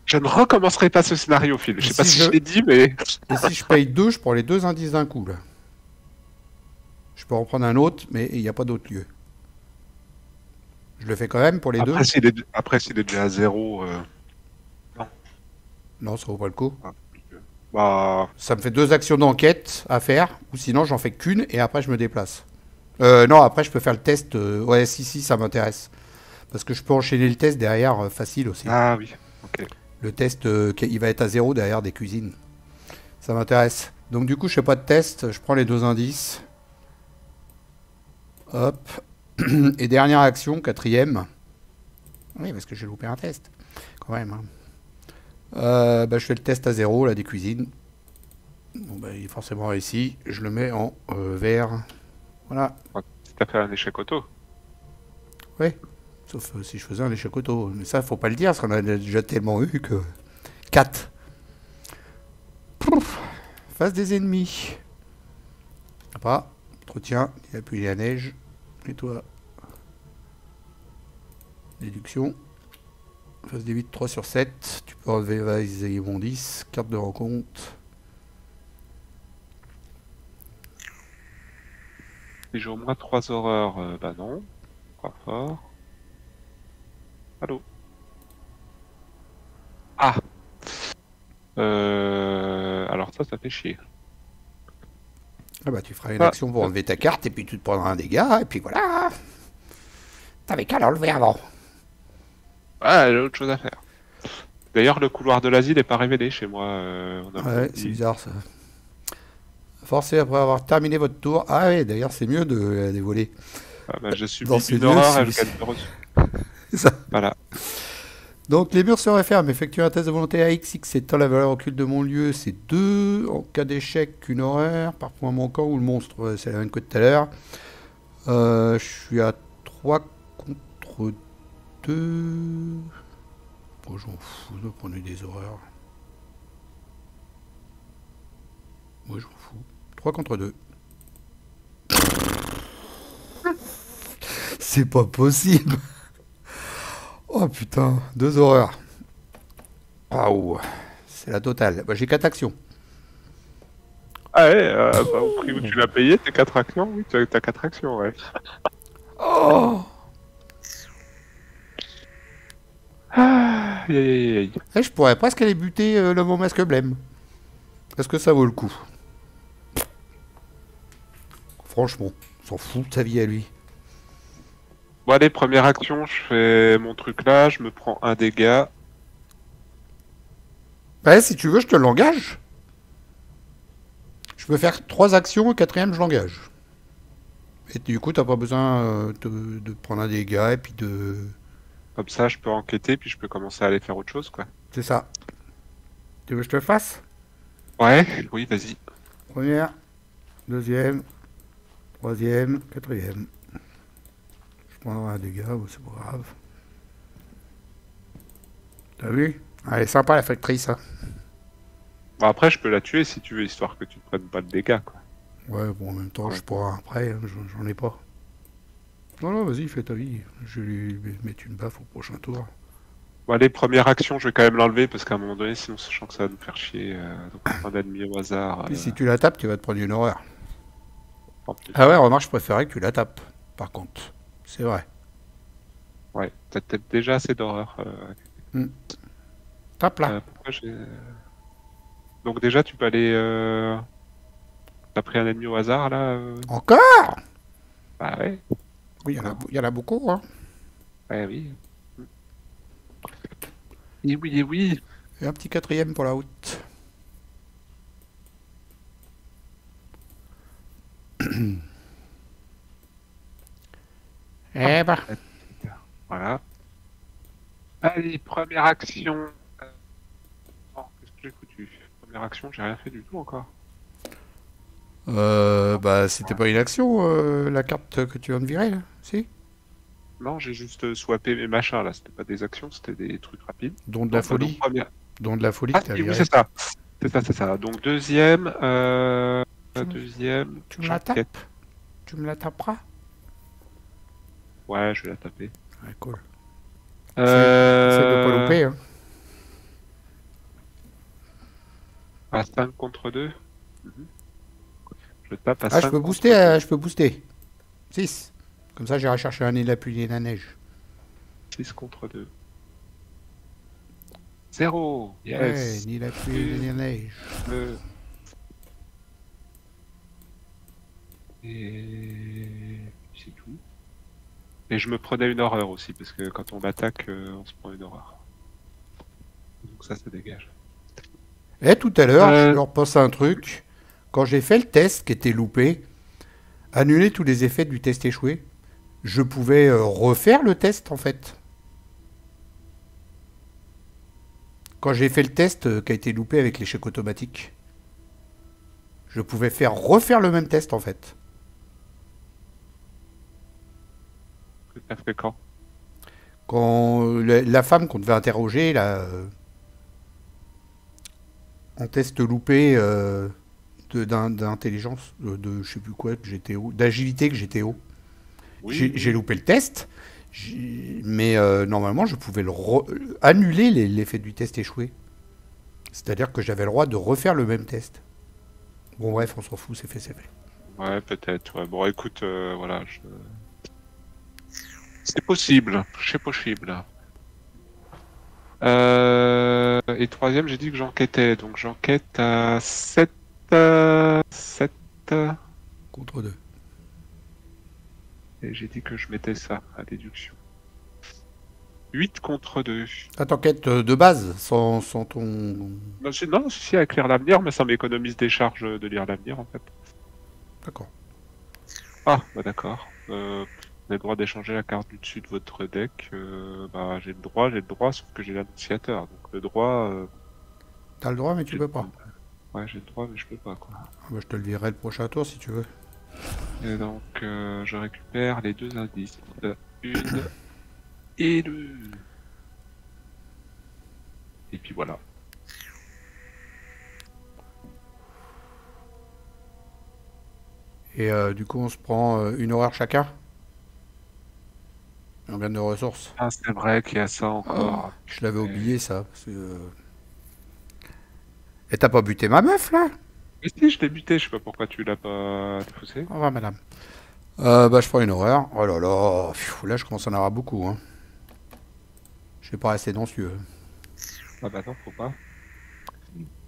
Je ne recommencerai pas ce scénario, Phil. Je sais pas si si je- je l'ai dit, mais... Et si je paye 2, je prends les 2 indices d'un coup, là. Je peux en prendre un autre, mais il n'y a pas d'autre lieu. Je le fais quand même pour les 2. Après, s'il est déjà à 0... Non. Non, ça vaut pas le coup. Ah, bah... Ça me fait 2 actions d'enquête à faire, ou sinon j'en fais qu'une et après je me déplace. Non, après je peux faire le test. Ouais, si, ça m'intéresse. Parce que je peux enchaîner le test derrière facile aussi. Ah oui, ok. Le test, il va être à 0 derrière des cuisines. Ça m'intéresse. Donc du coup, je fais pas de test, je prends les 2 indices. Hop. Et dernière action, quatrième. Oui, parce que j'ai loupé un test. Quand même. Hein. Bah, je fais le test à 0, là, des cuisines. Bon, bah, il est forcément réussi. Je le mets en vert. Voilà. Si t'as fait un échec auto. Ouais. Sauf si je faisais un échec auto. Mais ça, faut pas le dire, parce qu'on a déjà tellement eu que... 4. Pouf. Face des ennemis. Pas. Entretien. Il appuie la neige. Et toi. Déduction. Face des 8, 3 sur 7. Tu peux enlever Vise et mon 10. Carte de rencontre. Si j'ai au moins 3 horreurs, bah non. Pas fort. Allô. Ah. Alors ça fait chier. Ah bah tu feras une action pour enlever ta carte et puis tu te prendras un dégât et puis voilà. T'avais qu'à l'enlever avant. Ah, j'ai autre chose à faire. D'ailleurs, le couloir de l'asile n'est pas révélé chez moi. Ouais, c'est bizarre ça. Forcez après avoir terminé votre tour. Ah ouais, d'ailleurs c'est mieux de la dévoiler. Ah bah, je suis Dans une ce lieu, horreur si et vous- je gagne 0. C'est ça. Voilà. Donc les murs se referment. Effectuez un test de volonté à X. X étant la valeur occulte de mon lieu, c'est 2. En cas d'échec, une horreur. Par point manquant ou le monstre, ouais, c'est la même que tout à l'heure. Je suis à 3 contre 2. Bon, j'en fous de prendre des horreurs. Moi, j'en fous. 3 contre 2. C'est pas possible. Oh putain, 2 horreurs. Waouh, c'est la totale. Bah, j'ai 4 actions. Ah ouais, bah, au prix où tu l'as payé, tes 4 actions. Oui, t'as 4 actions, ouais. Oh, Ah, aïe, aïe, aïe. je pourrais presque aller buter l'homme au masque blême. Est-ce que ça vaut le coup? Franchement, on s'en fout de sa vie à lui. Bon, allez, première action, je fais mon truc là, je me prends un dégât. Ouais, si tu veux, je te l'engage. Je peux faire 3 actions, et quatrième, je l'engage. Et du coup, t'as pas besoin de prendre un dégât et puis de... Comme ça, je peux enquêter, puis je peux commencer à aller faire autre chose, quoi. C'est ça. Tu veux que je te le fasse? Ouais, oui, vas-y. Première, deuxième, troisième, quatrième. Je prendrai un dégât, c'est pas grave. T'as vu? Elle est sympa la factrice, hein. Bon, après, je peux la tuer si tu veux, histoire que tu ne prennes pas de dégâts, quoi. Ouais, bon, en même temps, Ouais. je pourrais après, hein, j'en ai pas. Non, non, vas-y, fais ta vie. Je vais lui mettre une baffe au prochain tour. Bon, allez, première action, je vais quand même l'enlever, parce qu'à un moment donné, sinon, sachant que ça va nous faire chier. Donc, on prend d'ennemis au hasard. Puis si tu la tapes, tu vas te prendre une horreur. En plus. Ah ouais, remarque, je préférais que tu la tapes, par contre. C'est vrai. Ouais, t'as peut-être déjà assez d'horreur. Tape là. Pourquoi j'ai... Donc déjà, tu peux aller... T'as pris un ennemi au hasard, là Encore? Bah ouais. Oui, il y en a beaucoup, hein. Ouais, oui. Et oui, et oui. Et un petit quatrième pour la route. Eh ben. Voilà. Allez, première action. Oh, qu'est-ce que j'ai foutu? Première action, j'ai rien fait du tout encore. Bah, c'était pas une action, la carte que tu viens de virer, là, si? Non, j'ai juste swappé mes machins, là. C'était pas des actions, c'était des trucs rapides. Don de la Donc, folie. première... Don de la folie Ah, que t'as si, oui, viré. c'est ça. C'est ça, c'est ça. Donc, deuxième... deuxième... Tu me la j'enquête. tapes? Tu me la taperas? Ouais, je vais la taper. Ouais, cool. Euh... Essaye de pas louper, hein. À 5 contre 2. Je tape à Ah, 5 je peux contre booster, 2. je peux booster. 6. Comme ça, j'irai chercher un nid de la pluie et de la neige. 6 contre 2. 0. Ouais, Yes. ni la pluie ni la neige. Euh, Et c'est tout. Et je me prenais une horreur aussi, parce que quand on attaque, on se prend une horreur. Donc ça dégage. Et tout à l'heure, je Euh, leur pense un truc. Quand j'ai fait le test qui était loupé, annuler tous les effets du test échoué, je pouvais refaire le test en fait. Quand j'ai fait le test qui a été loupé avec l'échec automatique, je pouvais refaire le même test en fait. T'as fait quand? Quand la femme qu'on devait interroger là, en test loupé d'intelligence, de je sais plus quoi, que j'étais haut, d'agilité que j'étais haut. Oui. J'ai loupé le test, mais normalement je pouvais annuler l'effet du test échoué. C'est-à-dire que j'avais le droit de refaire le même test. Bon bref, on s'en fout, c'est fait, c'est fait. Ouais, peut-être. Ouais. Bon, écoute, voilà. C'est possible. C'est possible. Et troisième, j'ai dit que j'enquêtais. Donc j'enquête à 7... 7... Contre 2. Et j'ai dit que je mettais ça à déduction. 8 contre 2. Ah, t'enquêtes de base, sans ton... Non, non, si, avec lire l'avenir, mais ça m'économise des charges de lire l'avenir, en fait. D'accord. Ah, bah d'accord. Vous avez le droit d'échanger la carte du dessus de votre deck. Bah, j'ai le droit, sauf que j'ai l'annonciateur. Donc le droit... T'as le droit, mais tu peux pas. Ouais, j'ai le droit, mais je peux pas, quoi. Ah, bah, je te le virerai le prochain tour si tu veux. Et donc, je récupère les deux indices. Une et deux. Et puis voilà. Et du coup, on se prend une horreur chacun. On gagne de ressources. Ah, c'est vrai qu'il y a ça encore. Je l'avais oublié ça. Parce que, Et t'as pas buté ma meuf là? Mais si, je l'ai buté, je sais pas pourquoi tu l'as pas poussé. Au revoir madame. Bah je prends une horreur. Oh là là. Pfiou, là je commence à en avoir beaucoup. Hein. Je vais pas rester dancieux. Ah bah non, faut pas.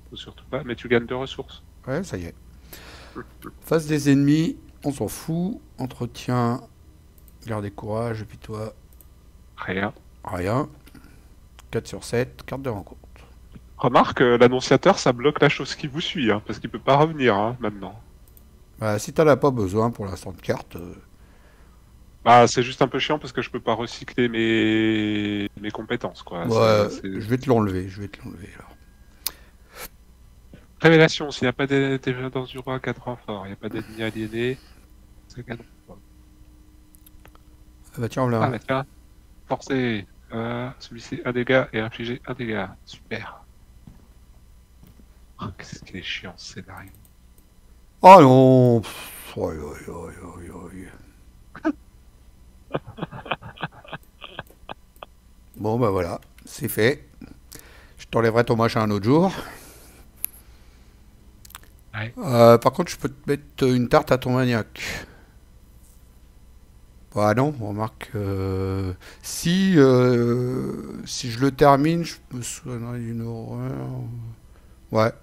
Faut surtout pas, mais tu gagnes de ressources. Ouais, ça y est. Face des ennemis, on s'en fout. Entretien. Garder courage. Et puis toi, Rien. rien. 4 sur 7. Carte de rencontre. Remarque, l'annonciateur, ça bloque la chose qui vous suit, hein, parce qu'il peut pas revenir hein, maintenant. Bah, si t'en as pas besoin pour l'instant de carte. Bah, c'est juste un peu chiant parce que je peux pas recycler mes compétences, quoi. Ouais, C'est- je vais te l'enlever. Je vais te l'enlever alors. Révélation, s'il n'y a pas d'ennemis dans du roi, 4 renforts, il n'y a pas d'ennemis aliénés, c'est canon. Ah bah tiens, Ah là. bah tiens, forcé. Celui-ci, un dégât et infliger un dégât. Super. Oh, qu'est-ce qu'il est chiant ce scénario. Oh non. Pff, oi, oi, oi, oi, oi. Bon bah voilà, c'est fait. Je t'enlèverai ton machin un autre jour. Ouais. Par contre, je peux te mettre une tarte à ton maniaque. Bah non, remarque. Si je le termine, je me souviendrai d'une horreur. Ouais,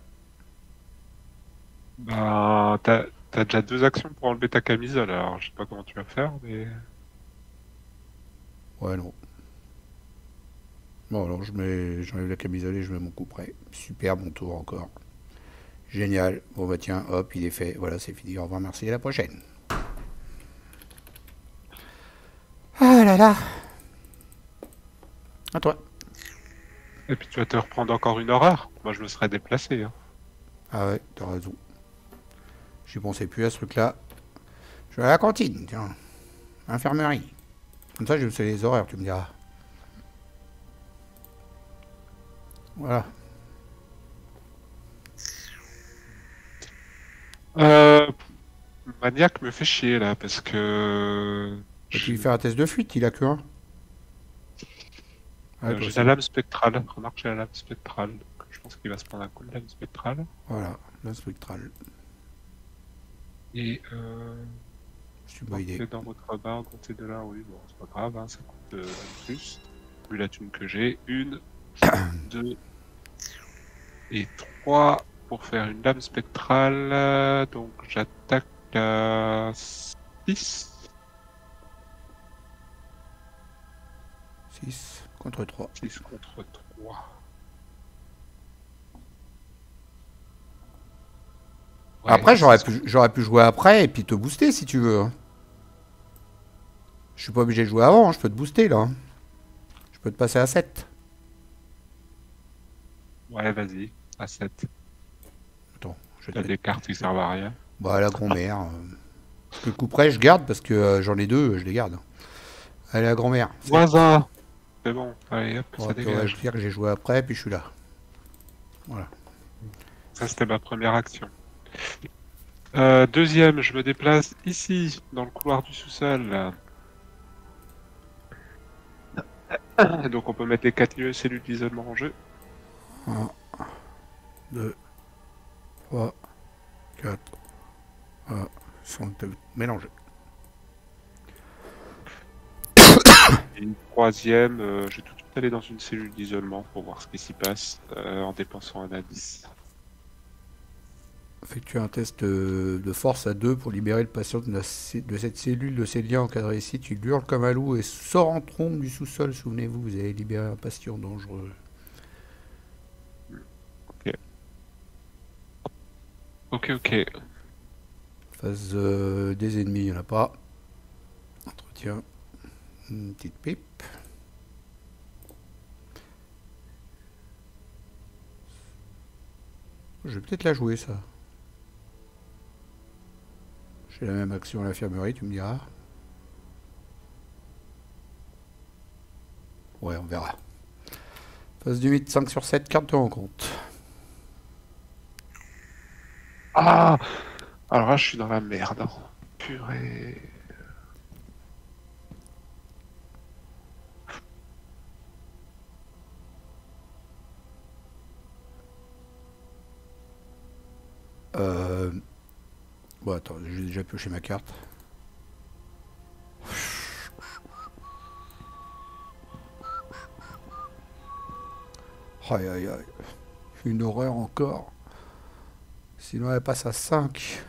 Bah, t'as déjà 2 actions pour enlever ta camisole, alors je sais pas comment tu vas faire, mais... ouais, non. Bon, alors j'enlève la camisole et je mets mon couperet. Super, mon tour encore. Génial. Bon bah tiens, hop, il est fait. Voilà, c'est fini. Au revoir, merci, à la prochaine. Ah là là. À toi. Et puis tu vas te reprendre encore une horreur. Moi, je me serais déplacé, hein. Ah ouais, t'as raison. J'y pensais plus à ce truc-là. Je vais à la cantine, tiens. Infirmerie. Comme ça, je sais les horaires, tu me diras. Voilà. Euh, Maniac me fait chier, là, parce que... Bah, tu lui fais un test de fuite, il a que un. Ouais, toi J'ai la aussi. lame spectrale. Remarque, j'ai la lame spectrale. Donc, je pense qu'il va se prendre un coup de lame spectrale. Voilà, la spectrale. Et C'est une bonne idée. dans votre barre, comptez de là, oui, bon, c'est pas grave, hein, ça coûte plus. Vu la thune que j'ai, 1, 2 et 3 pour faire une lame spectrale. Donc j'attaque à 6. 6 contre 3. 6 contre 3. Ouais, Après, j'aurais pu jouer après et puis te booster si tu veux. Je suis pas obligé de jouer avant, hein, je peux te booster là. Je peux te passer à 7. ouais, vas-y, à 7. Attends, je vais te T'as mettre. des cartes qui servent à rien. Bah, la grand-mère. Parce que le coup près, je garde parce que j'en ai deux, je les garde. Allez, la grand-mère. 7. Voisin. C'est bon, allez hop, On ça va te dégage. dire que j'ai joué après, puis je suis là. Voilà. Ça, c'était ma première action. Deuxième, je me déplace ici, dans le couloir du sous-sol. Donc on peut mettre les 4 cellules d'isolement en jeu. 1, 2, 3, 4. Ils sont mélangés. Et une troisième, je vais tout de suite aller dans une cellule d'isolement pour voir ce qui s'y passe en dépensant un indice. Effectuez un test de force à 2 pour libérer le patient de cette cellule de ses liens encadrés ici. Il hurle comme un loup et sort en trombe du sous-sol. Souvenez-vous, vous avez libéré un patient dangereux. Ok. Phase des ennemis, il n'y en a pas. Entretien. Une petite pipe. Je vais peut-être la jouer, ça. J'ai la même action à l'infirmerie, tu me diras. Ouais, on verra. Phase du 8, 5 sur 7, carte de rencontre. Ah! Alors là, je suis dans la merde, hein. Purée. Bon, attends, j'ai déjà pioché ma carte. Aïe, aïe, aïe. Une horreur encore. Sinon, elle passe à 5.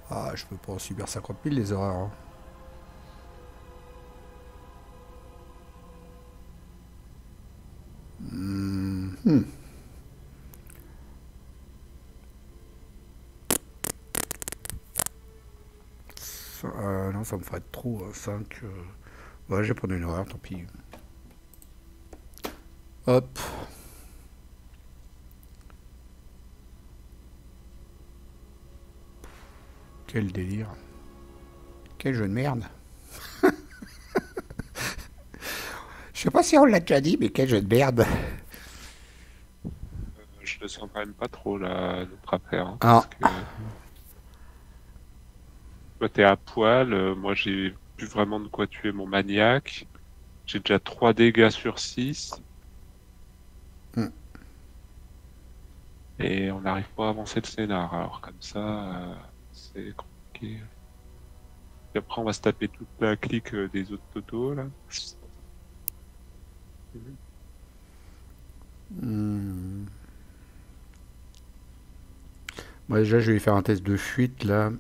Ah, je peux pas en subir 50 000 les horreurs. Hein. Non, ça me ferait trop. 5. Ouais, je vais prendre une horreur, tant pis. Hop. « … … … … … … … … … … … … … … … … … … … … … … … … … … … … … … … … … … … … … … … … … … … … … … … … … … … … … … … … … … … Quel délire. Quel jeu de merde. Je sais pas si on l'a déjà dit, mais quel jeu de merde. Je le sens quand même pas trop, là, notre affaire. Hein, Ah. parce que toi, t'es à poil. Moi, j'ai plus vraiment de quoi tuer mon maniaque. J'ai déjà 3 dégâts sur 6. Hmm. Et on n'arrive pas à avancer le scénar. Alors, comme ça, c'est compliqué. Et après, on va se taper toute la clique des autres totos, là. Hmm. Moi, déjà, je vais faire un test de fuite, là.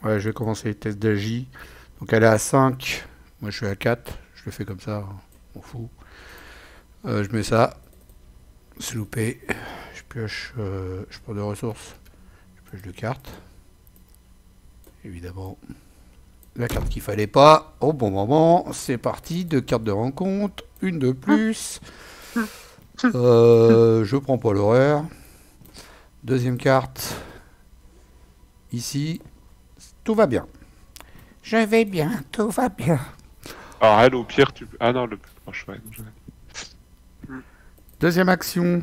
Ouais, je vais commencer les tests d'AJ. Donc, elle est à 5. Moi, je suis à 4. Je le fais comme ça. On fout. Je mets ça. C'est loupé. Je pioche. Je prends des ressources. Je pioche 2 cartes. Évidemment. La carte qu'il fallait pas. Au bon moment. C'est parti. 2 cartes de rencontre. Une de plus. Je prends pas l'horreur. Deuxième carte. Ici. Tout va bien. Je vais bien. Tout va bien. Alors, elle, au pire, tu... Ah non, le plus proche, ouais. Deuxième action.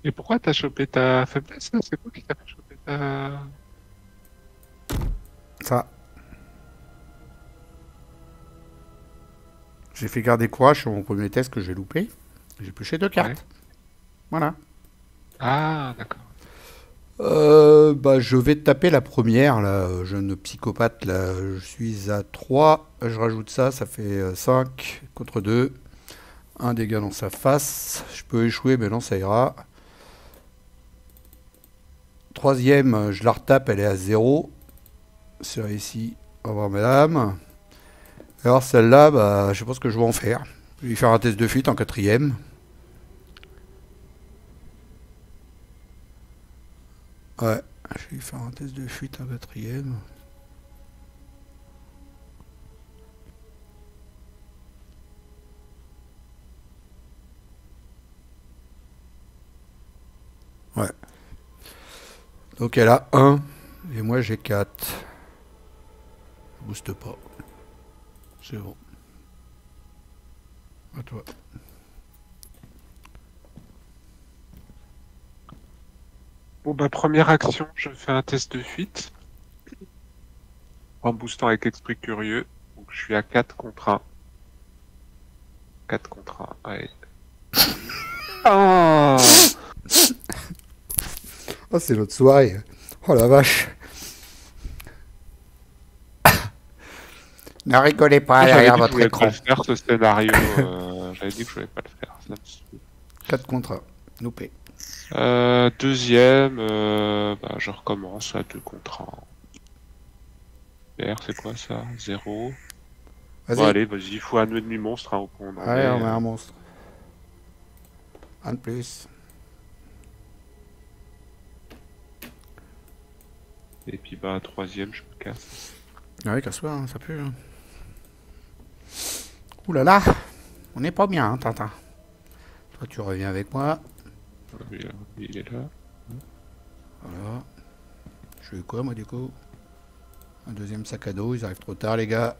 Et pourquoi t'as chopé ta faiblesse, là? C'est quoi qui t'a fait choper ta... Ça. J'ai fait garder courage sur mon premier test que j'ai loupé. J'ai pioché 2 cartes. Ouais. Voilà. Ah, d'accord. Bah, je vais taper la première, là, jeune psychopathe. Là. Je suis à 3. Je rajoute ça, ça fait 5 contre 2. Un dégât dans sa face. Je peux échouer, mais non, ça ira. Troisième, je la retape, elle est à 0. C'est réussi. Au revoir, madame. Alors, celle-là, bah, je sais pas ce que je vais en faire. Je vais lui faire un test de fuite en quatrième. Ouais, je vais lui faire un test de fuite en quatrième. Ouais. Donc elle a 1 et moi j'ai 4. Je booste pas. C'est bon. À toi. Bon, bah, première action, je fais un test de fuite. En boostant avec Esprit Curieux. Donc, je suis à 4 contre 1. 4 contre 1, ouais. Oh Oh, c'est notre soirée. Oh la vache. Ne rigolez pas J'avais derrière dit que je votre voulais pas écran. le faire, ce scénario. J'avais dit que je voulais pas le faire. Ça me saoule. 4 contre 1. Loupé. Deuxième, bah, je recommence à 2 contre 1. R, c'est quoi ça? 0. Bon, Vas-y. allez, vas-y, il faut un ennemi monstre hein, au point où on en Allez, est. on met un monstre. Un de plus. Et puis, bah, troisième, je me casse. Ah oui, casse-toi, hein, ça pue. Hein. Ouh là là. On n'est pas bien, hein, Tintin. Toi, tu reviens avec moi. Il est là. Voilà. Je fais quoi, moi, du coup? Un deuxième sac à dos. Ils arrivent trop tard, les gars.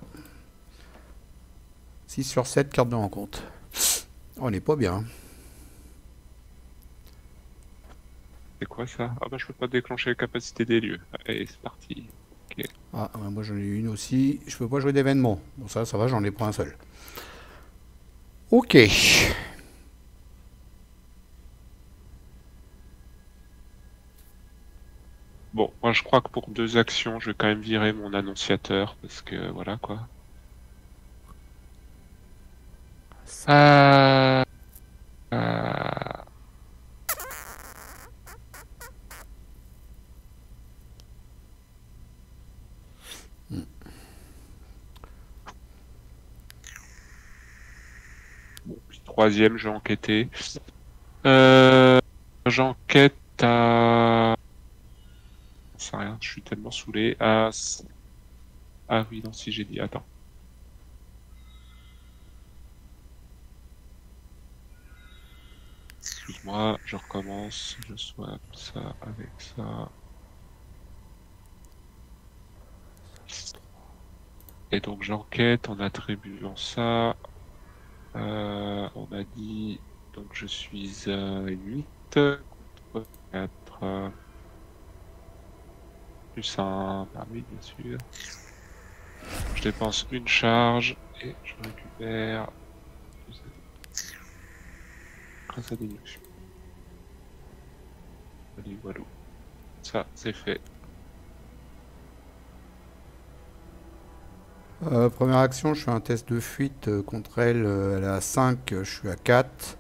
6 sur 7, carte de rencontre. On n'est pas bien. C'est quoi ça? Ah bah je peux pas déclencher la capacité des lieux. Allez, c'est parti. Ok. Ah, moi j'en ai une aussi. Je peux pas jouer d'événement. Bon, ça va, j'en ai pas un seul. Ok. Bon, moi je crois que pour 2 actions, je vais quand même virer mon annonciateur parce que voilà quoi. Euh... euh, Bon, puis troisième, je vais enquêter. J'enquête à... Je sais rien, je suis tellement saoulé. Ah oui, non, si j'ai dit... Attends. excuse-moi, je recommence, je swap ça avec ça. Et donc j'enquête en attribuant ça. On a dit, donc je suis à 8 contre 4 plus 1, ah oui bien sûr. Je dépense une charge et je récupère grâce à déduction. Allez, voilà. Ça, c'est fait. Première action, je fais un test de fuite contre elle. Elle est à 5, je suis à 4.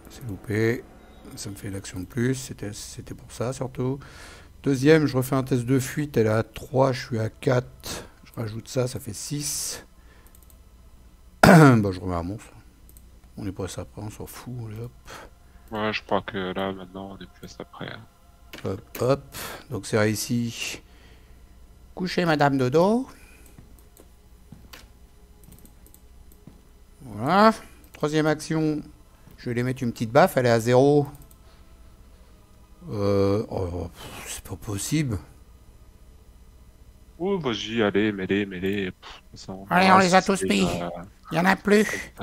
C'est loupé. Ça me fait une action de plus. C'était pour ça surtout. Deuxième, je refais un test de fuite. Elle est à 3, je suis à 4. Je rajoute ça, ça fait 6. Bah, je remets un monstre. On est pas ça après, on s'en fout. Allez, hop. Ouais, je crois que là, maintenant, on est plus après. Hein. Hop, hop. Donc c'est réussi. Couchez Madame Dodo. Voilà. Troisième action. Je vais lui mettre une petite baffe. Elle est à 0. Oh, c'est pas possible. Oh, vas-y, allez, mêlée. Allez, on les a tous pris. Il y en a plus.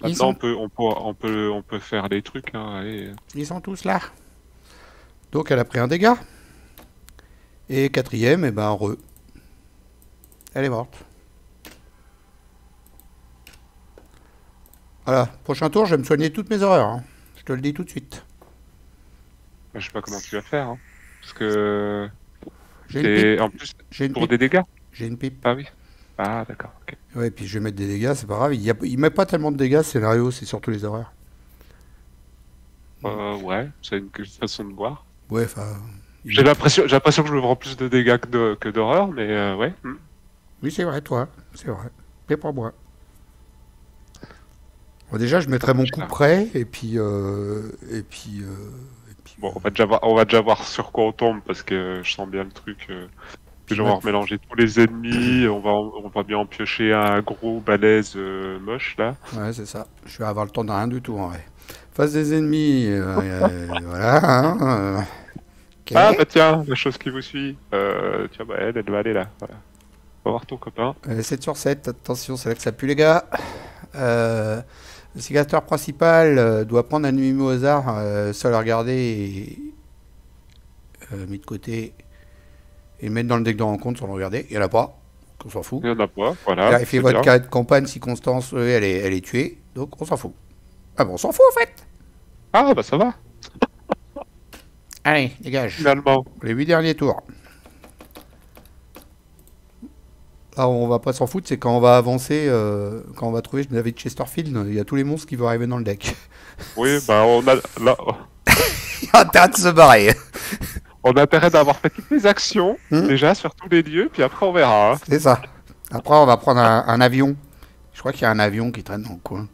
Maintenant, on peut faire les trucs. Hein, allez. Ils sont tous là. Donc, elle a pris un dégât. Et quatrième, et ben, re. Elle est morte. Voilà. Prochain tour, je vais me soigner toutes mes horreurs. Hein. Je te le dis tout de suite. Je sais pas comment tu vas faire. Hein, parce que. J'ai une pipe. En plus, J'ai une pour pipe. des dégâts. J'ai une pipe. Ah oui. Ah, d'accord. Okay. Ouais, puis je vais mettre des dégâts, c'est pas grave. Il met pas tellement de dégâts, ce scénario, c'est surtout les horreurs. Ouais, c'est une façon de voir. Ouais, enfin. J'ai l'impression que je me prends plus de dégâts que d'horreur, mais ouais. Oui, c'est vrai, toi. C'est vrai. Mais pas moi. Bon, déjà, je mettrai mon coup près, et puis. Bon, on va déjà voir sur quoi on tombe, parce que je sens bien le truc. Déjà, on va remélanger tous les ennemis, on va bien en piocher un gros balèze moche, là. Ouais, c'est ça. Je vais avoir le temps de rien du tout, en vrai. Face des ennemis, voilà. Hein, okay. Ah, bah tiens, la chose qui vous suit. Tiens, bah elle va aller là. Voilà. Va voir ton copain. 7 sur 7, attention, c'est là que ça pue, les gars. Le sécateur principal doit prendre un ennemi au hasard, seul à regarder et mis de côté et mettre dans le deck de rencontre sans le regarder. Il n'y en a pas, on s'en fout. Il n'y en a pas, voilà. Vérifiez votre carte de campagne si Constance, elle est tuée, donc on s'en fout. Ah bon, on s'en fout en fait. Ah bah ça va. Allez, dégage. Finalement. Les 8 derniers tours. Là, on va pas s'en foutre, c'est quand on va avancer, quand on va trouver David Chesterfield, il y a tous les monstres qui vont arriver dans le deck. Oui, bah on a là. Il y a intérêt de se barrer. On a intérêt d'avoir fait toutes les actions, déjà, sur tous les lieux, puis après on verra. Hein. C'est ça. Après, on va prendre un avion. Je crois qu'il y a un avion qui traîne dans le coin.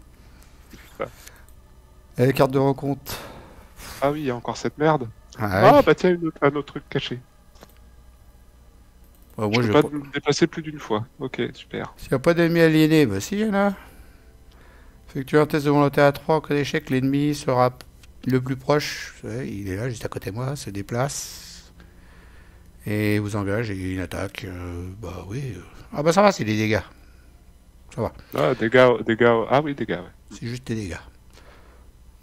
Et les cartes de rencontre. Ah oui, il y a encore cette merde. Ah, ouais. Bah tiens, un autre truc caché. Moi, je peux pas me déplacer plus d'une fois. Ok, super. S'il n'y a pas d'ennemis aliénés, bah si, il y en a. Effectuez un test de volonté à 3. En cas d'échec, l'ennemi sera le plus proche. Il est là, juste à côté de moi, se déplace. Et vous engage et une attaque. Bah oui. Ah bah ça va, c'est des dégâts. Ça va. Ah, dégâts. Ah oui, dégâts, ouais. C'est juste des dégâts.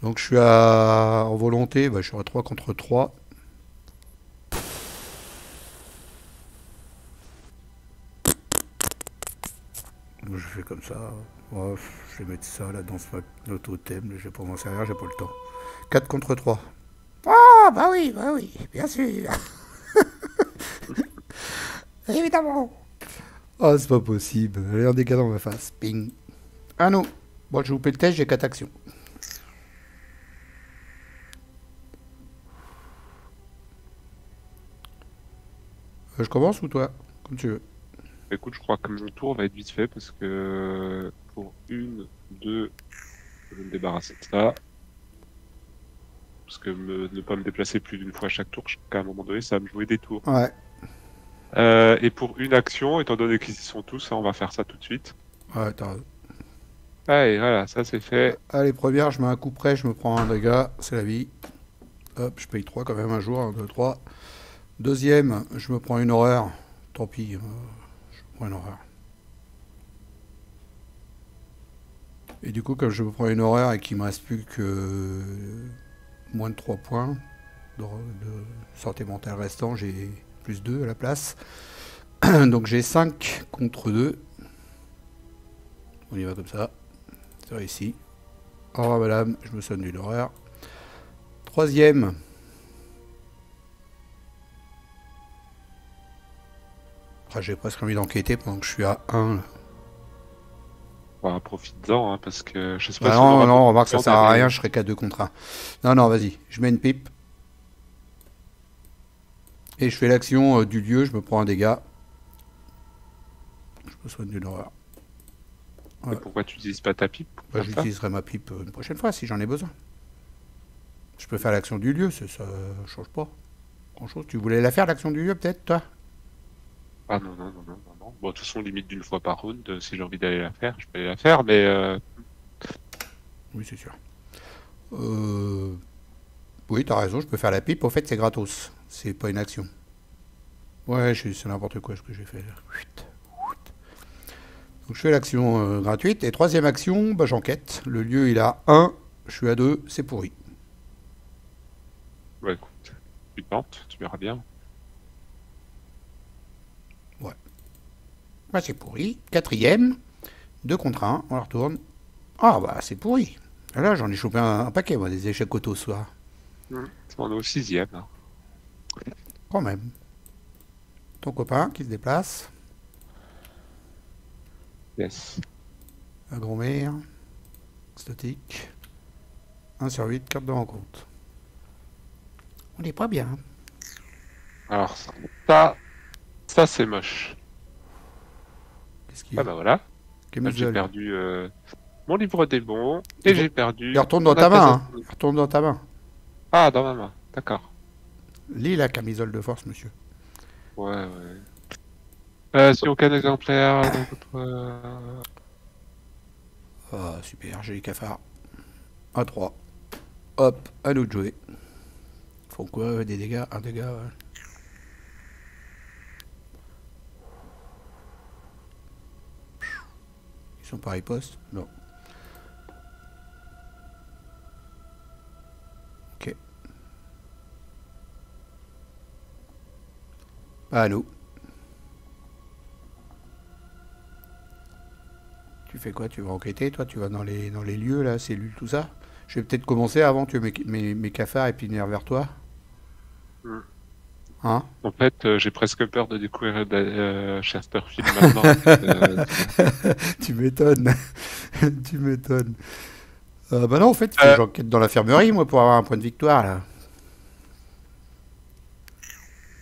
Donc je suis en volonté, bah, je suis à 3 contre 3. Je fais comme ça. Oh, je vais mettre ça là dans notre thème. Je vais pas m'en servir, j'ai pas le temps. 4 contre 3. Ah, bah oui, bien sûr. Évidemment. Oh, c'est pas possible. Allez, un dégât dans ma face. Ping. Ah non. Bon, je vous fais le test, j'ai 4 actions. Je commence ou toi? Comme tu veux. Écoute, je crois que mon tour va être vite fait parce que pour 1, 2, je vais me débarrasser de ça. Parce que ne pas me déplacer plus d'une fois à chaque tour, qu'à un moment donné, ça va me jouer des tours. Ouais. Et pour une action, étant donné qu'ils y sont tous, on va faire ça tout de suite. Ouais, t'as raison. Allez, voilà, ça c'est fait. Allez, première, je mets un coup près, je me prends un dégât, c'est la vie. Hop, je paye 3 quand même un jour, 1, 2, 3. Deuxième, je me prends une horreur. Tant pis, je me prends une horreur. Et du coup, comme je me prends une horreur et qu'il me reste plus que moins de 3 points de santé mentale restant, j'ai plus 2 à la place. Donc j'ai 5 contre 2. On y va comme ça. C'est réussi. Au revoir madame, je me sonne d'une horreur. Troisième. Ah, j'ai presque envie d'enquêter pendant que je suis à 1. Bah, profite-en, hein, parce que je sais pas Ah si on non, aura non, beaucoup remarque, de ça temps sert à d'aller- rien, je serai qu'à 2 contre 1. Non, non, vas-y, je mets une pipe. Et je fais l'action du lieu, je me prends un dégât. Je me soigne d'une horreur. Et Ouais. pourquoi tu n'utilises pas ta pipe pour Bah, faire ça? j'utiliserai ma pipe une prochaine fois si j'en ai besoin. Je peux faire l'action du lieu, ça change pas grand-chose. Tu voulais la faire, l'action du lieu, peut-être, toi? Ah non, non, non, non, non, non. Bon, de toute façon, limite d'une fois par round, si j'ai envie d'aller la faire, je peux aller la faire, mais Oui, c'est sûr. Oui, t'as raison, je peux faire la pipe. Au fait, c'est gratos. C'est pas une action. Ouais, c'est n'importe quoi ce que j'ai fait là. Donc je fais l'action gratuite. Et troisième action, bah, j'enquête. Le lieu, il a 1, je suis à 2, c'est pourri. bah écoute, tu tentes, tu verras bien. Ouais. Bah, c'est pourri. Quatrième, 2 contre 1, on la retourne. Ah, bah, c'est pourri. Et là, j'en ai chopé un paquet, moi, des échecs auto ce soir. On est au 6e, là. Quand même. Ton copain qui se déplace. Yes. Un grand-mère. Statique. 1 sur 8, carte de rencontre. On n'est pas bien. Alors, ça c'est moche. Qu'est-ce qu'il y Ah a? bah voilà. Là, j'ai Camisole. perdu mon livre des bons et j'ai perdu Il retourne mon dans ta main. Hein. attestation. Il retourne dans ta main. Ah, dans ma main. D'accord. Lis la camisole de force, monsieur. Ouais, ouais. Sur aucun exemplaire de votre... Ah, super, j'ai les cafards. 1, 3. Hop, à nous de jouer. Font quoi? Des dégâts? Un dégât, ouais. Ils sont par riposte? Non. Ok. À nous. Tu fais quoi? Tu vas enquêter, toi? Tu vas dans les lieux, là, cellules, tout ça? Je vais peut-être commencer avant, tu mets mes cafards et puis venir vers toi. Hmm. Hein? En fait, j'ai presque peur de découvrir Chesterfield maintenant. Tu m'étonnes. Tu m'étonnes. Bah non, en fait, il faut que j'enquête dans l'infirmerie, moi, pour avoir un point de victoire, là.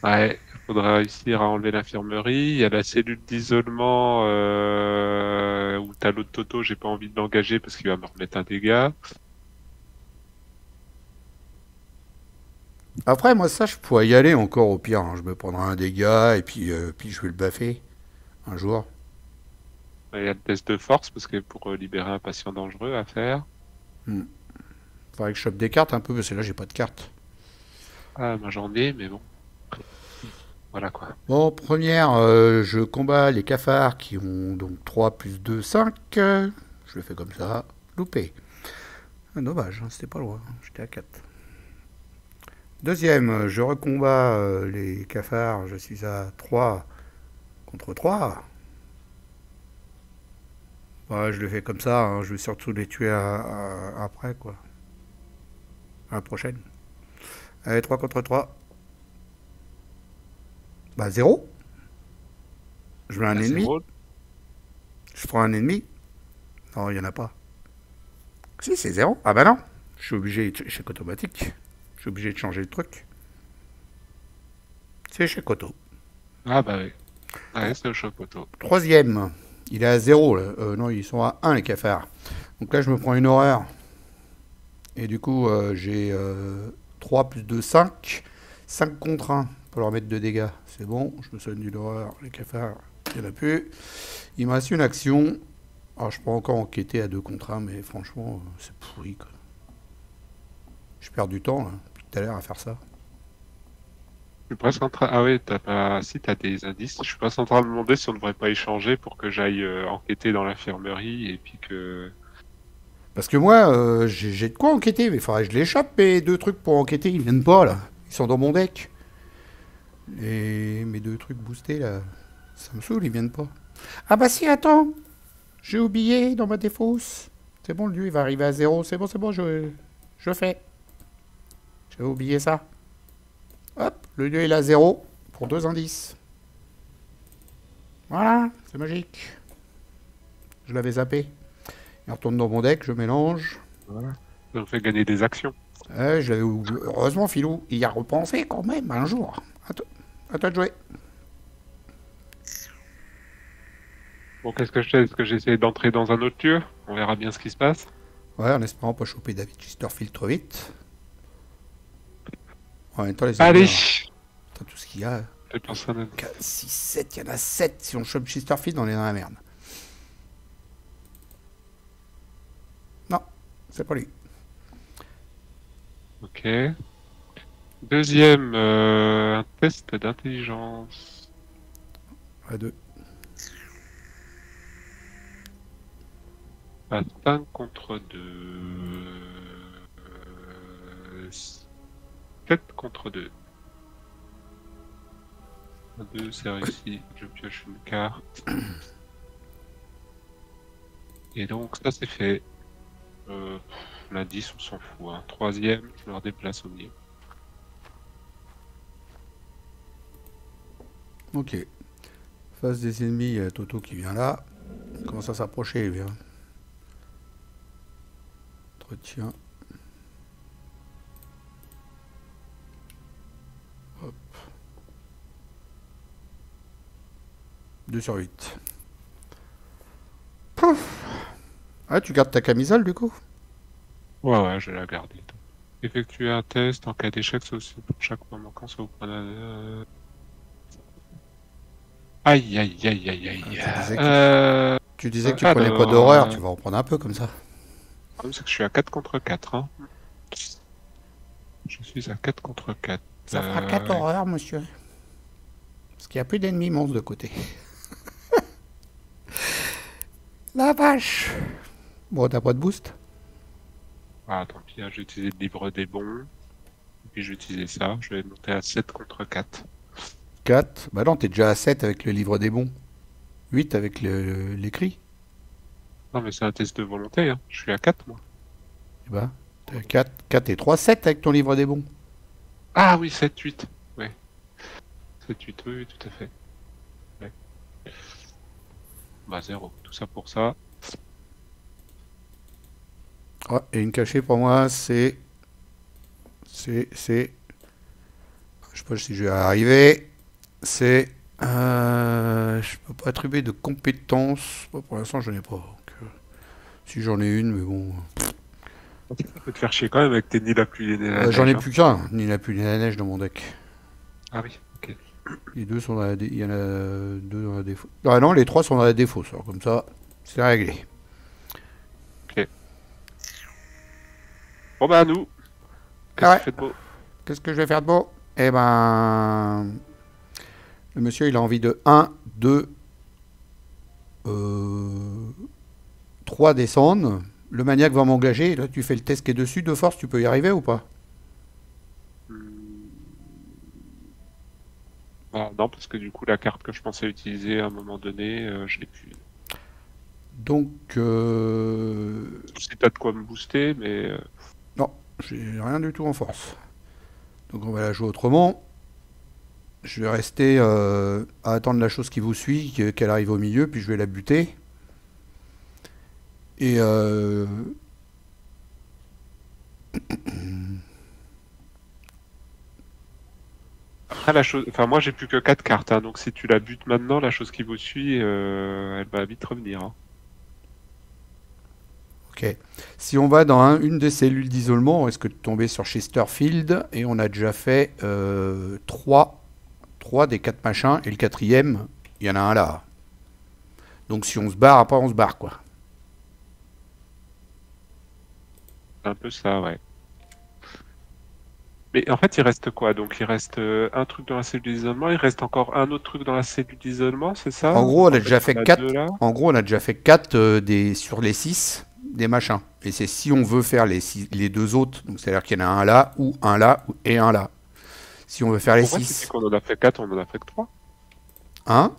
Ouais, il faudra réussir à enlever l'infirmerie. Il y a la cellule d'isolement où t'as l'autre Toto, j'ai pas envie de l'engager parce qu'il va me remettre un dégât. Après, moi, ça, je pourrais y aller encore au pire. Hein. Je me prendrai un dégât et puis je vais le baffer un jour. Il y a le test de force parce que pour libérer un patient dangereux à faire. Hmm. Faudrait que je chope des cartes un peu parce que là, j'ai pas de cartes. Ah, moi j'en ai, mais bon. Voilà quoi. Bon, première, je combats les cafards qui ont donc 3 plus 2, 5. Je le fais comme ça. Loupé. Ah, dommage, hein, c'était pas loin. J'étais à 4. Deuxième, je recombats les cafards. Je suis à 3 contre 3. Ouais, je le fais comme ça. Hein, je vais surtout les tuer après, quoi. À la prochaine. Allez, 3 contre 3. Bah, 0. Je mets un Ah, ennemi. zéro. Je prends un ennemi. Non, il n'y en a pas. Si, c'est 0. Ah bah non. Je suis obligé, échec automatique. Je suis obligé de changer le truc. C'est échec auto. Ah bah oui. Ouais, c'est le choc auto. Troisième. Il est à 0. Là. Non, ils sont à 1 les cafards. Donc là, je me prends une horreur. Et du coup, j'ai 3 plus 2, 5. 5 contre 1 pour leur mettre de dégâts. C'est bon. Je me sonne d'une horreur. Les cafards, il n'y en a plus. Il me reste une action. Alors, je peux encore enquêter à 2 contre 1, mais franchement, c'est pourri, quoi. Je perds du temps, là, depuis tout à l'heure, à faire ça. Je suis presque en train... Ah ouais, t'as pas... Si, t'as des indices. Je suis presque en train de me demander si on ne devrait pas échanger pour que j'aille enquêter dans l'infirmerie et puis que... Parce que moi, j'ai de quoi enquêter, mais il faudrait que je les chope, mes 2 trucs pour enquêter. Ils viennent pas, là. Ils sont dans mon deck. Et mes 2 trucs boostés, là, ça me saoule, ils viennent pas. Ah bah si, attends. J'ai oublié dans ma défausse. C'est bon, le dieu, il va arriver à 0. C'est bon, je fais. J'avais oublié ça. Hop, le dieu, il est à 0 pour 2 indices. Voilà, c'est magique. Je l'avais zappé. Il retourne dans mon deck, je mélange. Voilà. Ça nous fait gagner des actions. Heureusement, Philou, il y a repensé quand même un jour. À toi de jouer. Bon, qu'est-ce que je fais? Est-ce que j'essaie d'entrer dans un autre lieu? On verra bien ce qui se passe. Ouais, en espérant pas choper David Chesterfield trop vite. En même temps, les Allez! ennemis, t'as tout ce qu'il y a. 6, 7, il y en a 7. Si on chope Chesterfield, on est dans la merde. Non, c'est pas lui. Ok. Deuxième, un test d'intelligence. À 2. À 5 contre 2. 7 contre 2. 2, c'est réussi. Je pioche une carte. Et donc, ça c'est fait. L'indice, on s'en fout. Hein. Troisième, je le redéplace au milieu. Ok. Face des ennemis, il y a Toto qui vient là. Il commence à s'approcher, il vient. Entretien. Hop. 2 sur 8. Pouf. Ah, tu gardes ta camisole du coup? Ouais, je vais la garder. Effectuer un test en cas d'échec, c'est aussi pour chaque point manquant, ça vous prend Aïe, aïe, aïe, aïe, aïe. Tu disais que tu prenais pas d'horreur, tu vas en prendre un peu comme ça. Le problème, c'est que je suis à 4 contre 4. Hein. Je suis à 4 contre 4. Ça fera 4 horreurs, monsieur. Parce qu'il n'y a plus d'ennemis monstres de côté. La vache. Bon, t'as pas de boost? Ah, tant pis, hein, j'ai utilisé le livre des bons. Et puis j'ai utilisé ça, je vais monter à 7 contre 4. 4. Bah non, t'es déjà à 7 avec le livre des bons. 8 avec l'écrit. Non, mais c'est un test de volonté, hein. Je suis à 4, moi. Et bah, t'es à 4 et 3, 7 avec ton livre des bons. Ah oui, 7, 8. Ouais. 7, 8, oui, tout à fait. Ouais. Bah, 0. Tout ça pour ça. Oh, et une cachée pour moi, c'est... Je sais pas si je vais arriver. C'est... je peux pas attribuer de compétences. Pour l'instant, je n'en ai pas. Donc, si j'en ai une, mais bon... Ça peut te faire chier quand même avec tes ni la pluie ni la neige. J'en ai plus qu'un, ni la pluie ni la neige dans mon deck. Ah oui, ok. Les deux sont dans la il y en a 2 dans la défaut. Ah non, les 3 sont dans la défaut, ça. Comme ça, c'est réglé. Ok. Bon bah à nous. Qu'est-ce que tu fais de beau? Qu'est-ce que je vais faire de beau? Eh ben... Le monsieur, il a envie de 1, 2... 3 descendre. Le maniaque va m'engager. Là, tu fais le test qui est dessus. De force, tu peux y arriver ou pas? Ah, non, parce que du coup, la carte que je pensais utiliser à un moment donné, je l'ai plus. Donc... Si t'as de quoi me booster, mais... Non, j'ai rien du tout en force. Donc on va la jouer autrement. Je vais rester à attendre la chose qui vous suit, qu'elle arrive au milieu, puis je vais la buter. Et Après, la chose... Enfin, moi, j'ai plus que 4 cartes, hein, donc si tu la butes maintenant, la chose qui vous suit, elle va vite revenir. Hein. ok. Si on va dans une des cellules d'isolement, on risque de tomber sur Chesterfield, et on a déjà fait 3 des 4 machins, et le quatrième, il y en a un là. Donc si on se barre, après on se barre, quoi. C'est un peu ça, ouais. Mais en fait, il reste quoi? Donc, il reste un truc dans la cellule d'isolement, il reste encore un autre truc dans la cellule d'isolement, c'est En ça? gros, on Donc, a en fait, déjà on fait a 4. deux là. En gros, on a déjà fait 4 sur les 6 des machins. Et c'est si on veut faire les deux autres, donc c'est-à-dire qu'il y en a un là, ou un là, et un là. Si on veut faire les Pourquoi tu dis 6. qu'on en a fait 4, on en a fait que 3? Un,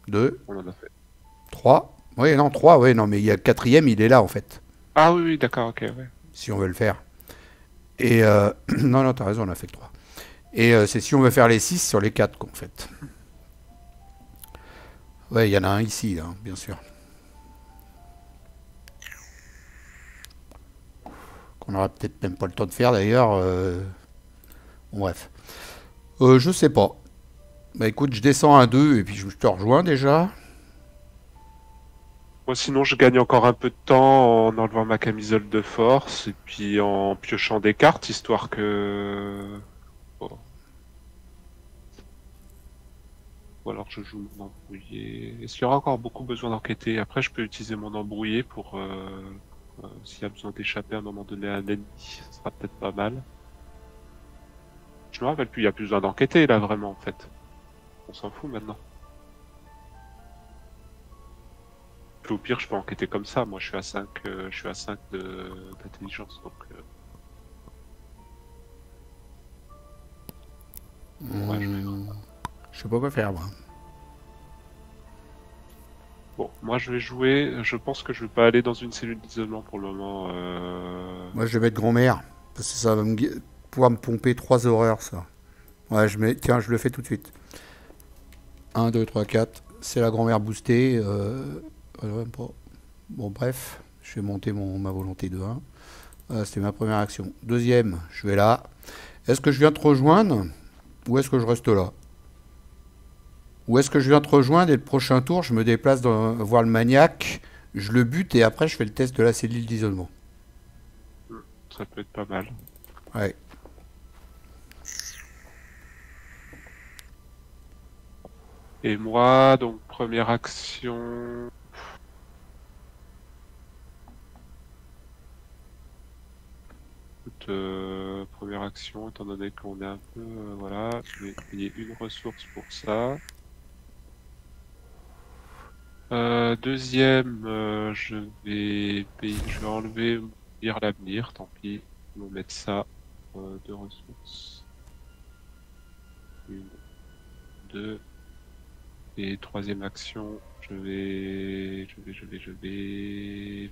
2, On en a fait. 3. Oui, non, 3, oui, non, mais il y a le quatrième, il est là, en fait. Ah oui, oui, d'accord, ok, ouais. Si on veut le faire. Et non, non, t'as raison, on a fait que 3. Et c'est si on veut faire les 6 sur les 4, en fait. Ouais, il y en a un ici, là, bien sûr. Qu'on aura peut-être même pas le temps de faire, d'ailleurs. Bon, bref. Je sais pas. Bah écoute, je descends un 2 et puis je te rejoins déjà. Moi, sinon, je gagne encore un peu de temps en enlevant ma camisole de force et puis en piochant des cartes, histoire que... Bon. Ou alors je joue mon embrouillé. Est-ce qu'il y aura encore beaucoup besoin d'enquêter? Après, je peux utiliser mon embrouillé pour... s'il y a besoin d'échapper à un moment donné à un ennemi, ce sera peut-être pas mal. Je me rappelle plus, il n'y a plus besoin d'enquêter là, vraiment, en fait. On s'en fout maintenant. Puis au pire, je peux enquêter comme ça. Moi, je suis à 5, je suis à 5 d'intelligence, donc... ouais, Je sais pas quoi faire, moi. Bon, moi je vais jouer. Je pense que je vais pas aller dans une cellule d'isolement pour le moment. Moi, je vais mettre grand-mère. Parce que ça va pouvoir me pomper 3 horreurs, ça. Ouais, je mets... Tiens, je le fais tout de suite. 1, 2, 3, 4. C'est la grand-mère boostée. Même pas. Bon, bref. Je vais monter ma volonté de 1. C'était ma première action. Deuxième, je vais là. Est-ce que je viens te rejoindre? Ou est-ce que je reste là? Ou est-ce que je viens te rejoindre et le prochain tour, je me déplace voir le maniaque, je le bute et après je fais le test de la cellule d'isolement. Ça peut être pas mal. Ouais. Et moi, donc première action. Première action, étant donné qu'on est un peu, voilà, je vais payer une ressource pour ça. Deuxième, je vais enlever lire l'avenir, tant pis, on va mettre ça, 2 ressources, une, deux, et troisième action, je vais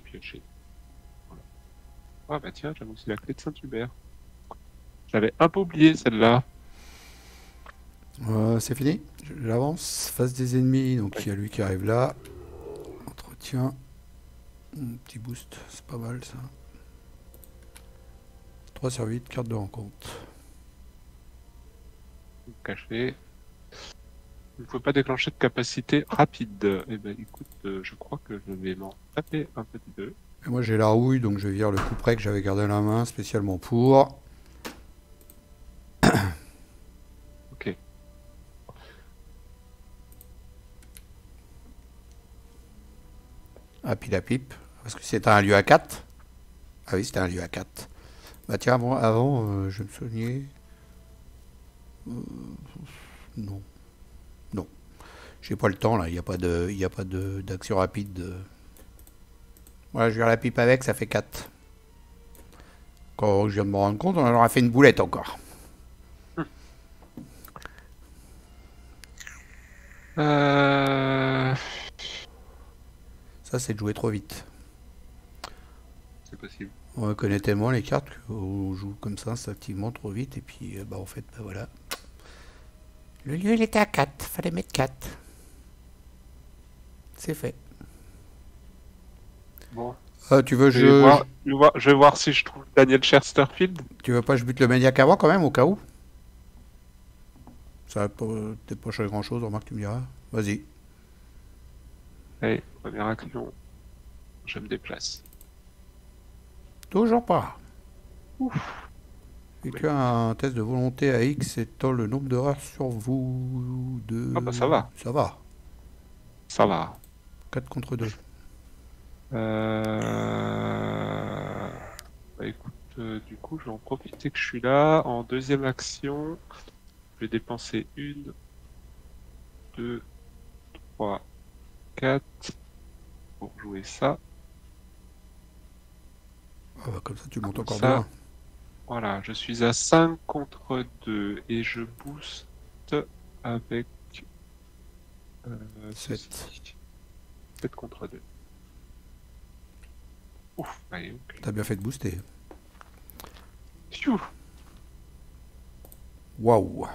piocher. Voilà. Ah bah tiens, j'avais aussi la clé de Saint-Hubert. J'avais un peu oublié celle-là. C'est fini. J'avance. Face des ennemis. Donc Ouais. il y a lui qui arrive là. Entretien. Petit boost. C'est pas mal ça. 3 sur 8. Carte de rencontre. Caché. Il ne faut pas déclencher de capacité rapide. Eh ben écoute, je crois que je vais m'en taper un petit peu. Et moi j'ai la rouille. Donc je vais virer le coup près que j'avais gardé à la main. Spécialement pour. Ok. Ah, puis la pipe. Parce que c'était un lieu à 4. Ah oui, c'était un lieu à 4. Bah tiens, avant je me soignais. Non. Non. J'ai pas le temps là. Il n'y a pas d'action rapide. Voilà, je vire la pipe avec, ça fait 4. Quand je viens de me rendre compte, on en aura fait une boulette encore. Euh... Ça, c'est de jouer trop vite. C'est possible. On connaît tellement les cartes qu'on joue comme ça instinctivement trop vite. Et puis, bah, en fait, bah, voilà. Le lieu, il était à 4. Fallait mettre 4. C'est fait. Bon. Tu veux Je vais voir si je trouve Daniel Chesterfield. tu veux pas que je bute le maniaque avant quand même, au cas où? Ça va peut-être pas changer grand chose, remarque, tu me diras. Vas-y. Allez, première action. Je me déplace. Toujours pas. Ouf. Effectuez un test de volonté à X étant le nombre d'erreurs sur vous. Ah bah ça va. Ça va. Ça va. 4 contre 2. Bah écoute, du coup, je vais en profiter que je suis là. En deuxième action, je vais dépenser 1, 2, 3, 4 pour jouer ça. Ah bah, comme ça, tu montes Comme encore de ça, 1. voilà, je suis à 5 contre 2 et je booste avec 7. ceci. 7 contre 2. Ouf, allez, ok. T'as bien fait de booster. Pfiou. Waouh.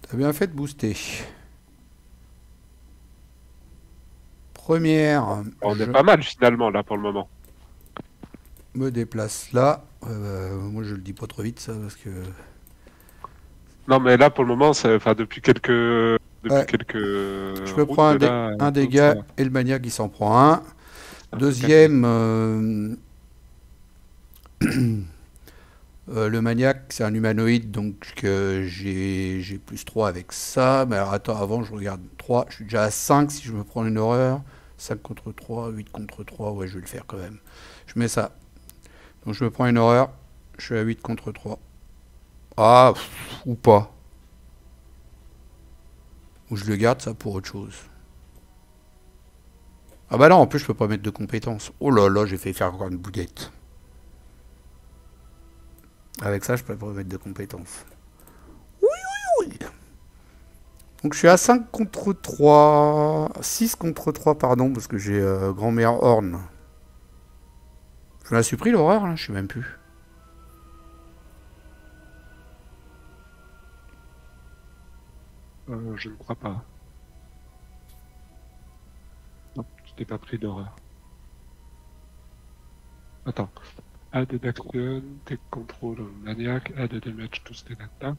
T'as bien fait de booster. Première, On je est pas mal finalement là pour le moment. me déplace là. Moi, je le dis pas trop vite, ça, parce que... Non mais là pour le moment, enfin depuis quelques Ouais, je me prends rounds là, un donc ça dégât va. et le maniaque, il s'en prend un. C'est un peu calmé. Deuxième, le maniaque, c'est un humanoïde, donc j'ai plus 3 avec ça. Mais alors, attends, avant, je regarde 3. Je suis déjà à 5 si je me prends une horreur. 5 contre 3, 8 contre 3. Ouais, je vais le faire quand même. Je mets ça. Donc, je me prends une horreur. Je suis à 8 contre 3. Ah, ou pas. Ou je le garde, ça, pour autre chose. Ah bah non, en plus, je peux pas mettre de compétences. Oh là là, j'ai fait faire encore une boudette. Avec ça, je peux pas mettre de compétences. Oui. Donc je suis à 5 contre 3. 6 contre 3, pardon, parce que j'ai grand-mère Horn. Je me la suis pris l'horreur, là, je sais même plus. Je ne crois pas. Non, tu t'es pas pris d'horreur. Attends. Add an action, take control of maniac, add a damage to stand attack.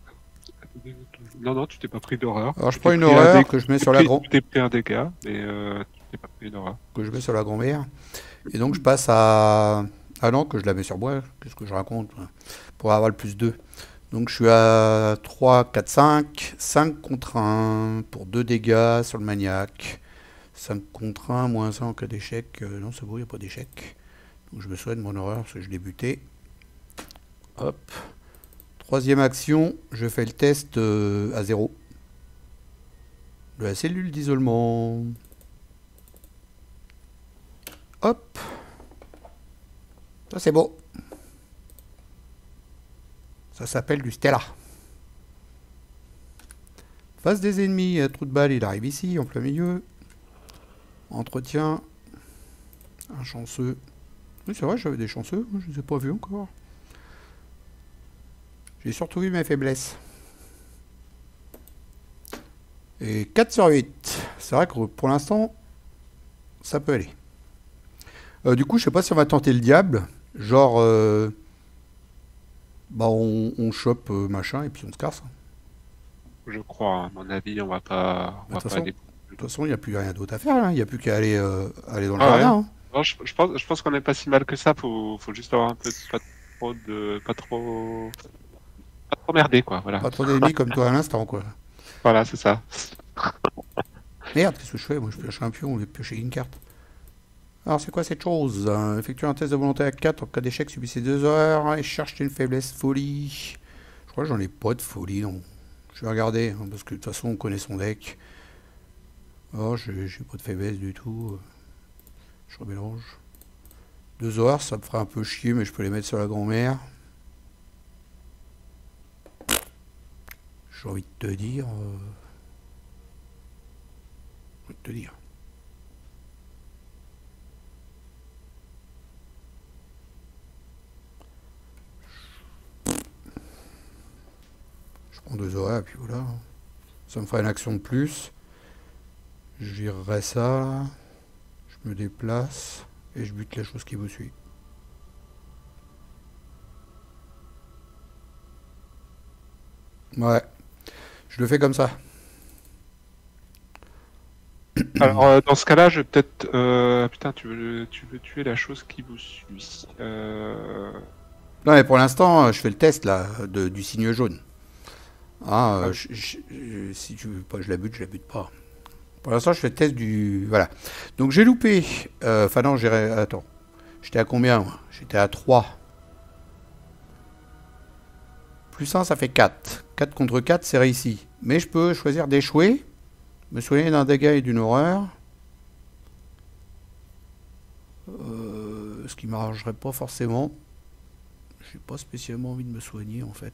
Non, non, tu t'es pas pris d'horreur. Alors je Tu prends t'es une pris un horreur dé... que je mets sur la grand... Tu t'es pris un dégât, mais tu t'es pas pris d'horreur. que je mets sur la grand-mère. Et donc je passe à... Ah non, que je la mets sur bois. Qu'est-ce que je raconte? Pour avoir le plus 2. Donc je suis à 3, 4, 5. 5 contre 1 pour 2 dégâts sur le maniaque. 5 contre 1, moins 1 en cas d'échec. Non, c'est beau, il n'y a pas d'échec. Donc je me souviens de mon horreur parce que je l'ai buté. Hop. Troisième action, je fais le test à 0. De la cellule d'isolement. Hop. Ça c'est beau. Ça s'appelle du Stella. Face des ennemis, trou de balle, il arrive ici, en plein milieu. Entretien. Un chanceux. Oui, c'est vrai, j'avais des chanceux, je ne les ai pas vus encore. J'ai surtout vu mes faiblesses. Et 4 sur 8. C'est vrai que pour l'instant, ça peut aller. Du coup, je sais pas si on va tenter le diable. Genre, bah on chope machin et puis on se casse. Je crois, à mon avis, on va pas De aller. toute façon, il n'y a plus rien d'autre à faire. Il n'y a plus qu'à aller, aller dans le Ah ouais. jardin. Hein. Non, je pense qu'on est pas si mal que ça. Faut juste avoir un peu pas trop merder, quoi. Voilà. Pas trop d'ennemis comme toi à l'instant, quoi. Voilà, c'est ça. Merde, qu'est-ce que je fais? Moi, je pioche un pion au lieu de piocher une carte. Alors, c'est quoi cette chose? Effectue un test de volonté à 4. En cas d'échec, subissez 2 heures et cherchez une faiblesse folie. Je crois que j'en ai pas de folie, non. Je vais regarder, hein, parce que de toute façon, on connaît son deck. Oh, j'ai pas de faiblesse du tout. Je remélange. 2 heures, ça me ferait un peu chier, mais je peux les mettre sur la grand-mère. J'ai envie de te dire... J'ai envie de te dire. Je prends 2 horaires, et puis voilà. Ça me ferait une action de plus. Je virerai ça. Je me déplace. Et je bute la chose qui vous suit. Ouais. Je le fais comme ça. Alors, dans ce cas-là, je vais peut-être. Putain, tu veux tuer la chose qui vous suit. Non, mais pour l'instant, je fais le test là du signe jaune. Ah, si tu veux pas, je la bute pas. Pour l'instant, je fais le test du. Voilà. Donc j'ai loupé. Enfin non, j'ai. Attends. J'étais à combien moi? J'étais à 3. Plus 1, ça fait 4. 4 contre 4, c'est réussi. Mais je peux choisir d'échouer. Me soigner d'un dégât et d'une horreur. Ce qui m'arrangerait pas forcément. J'ai pas spécialement envie de me soigner en fait.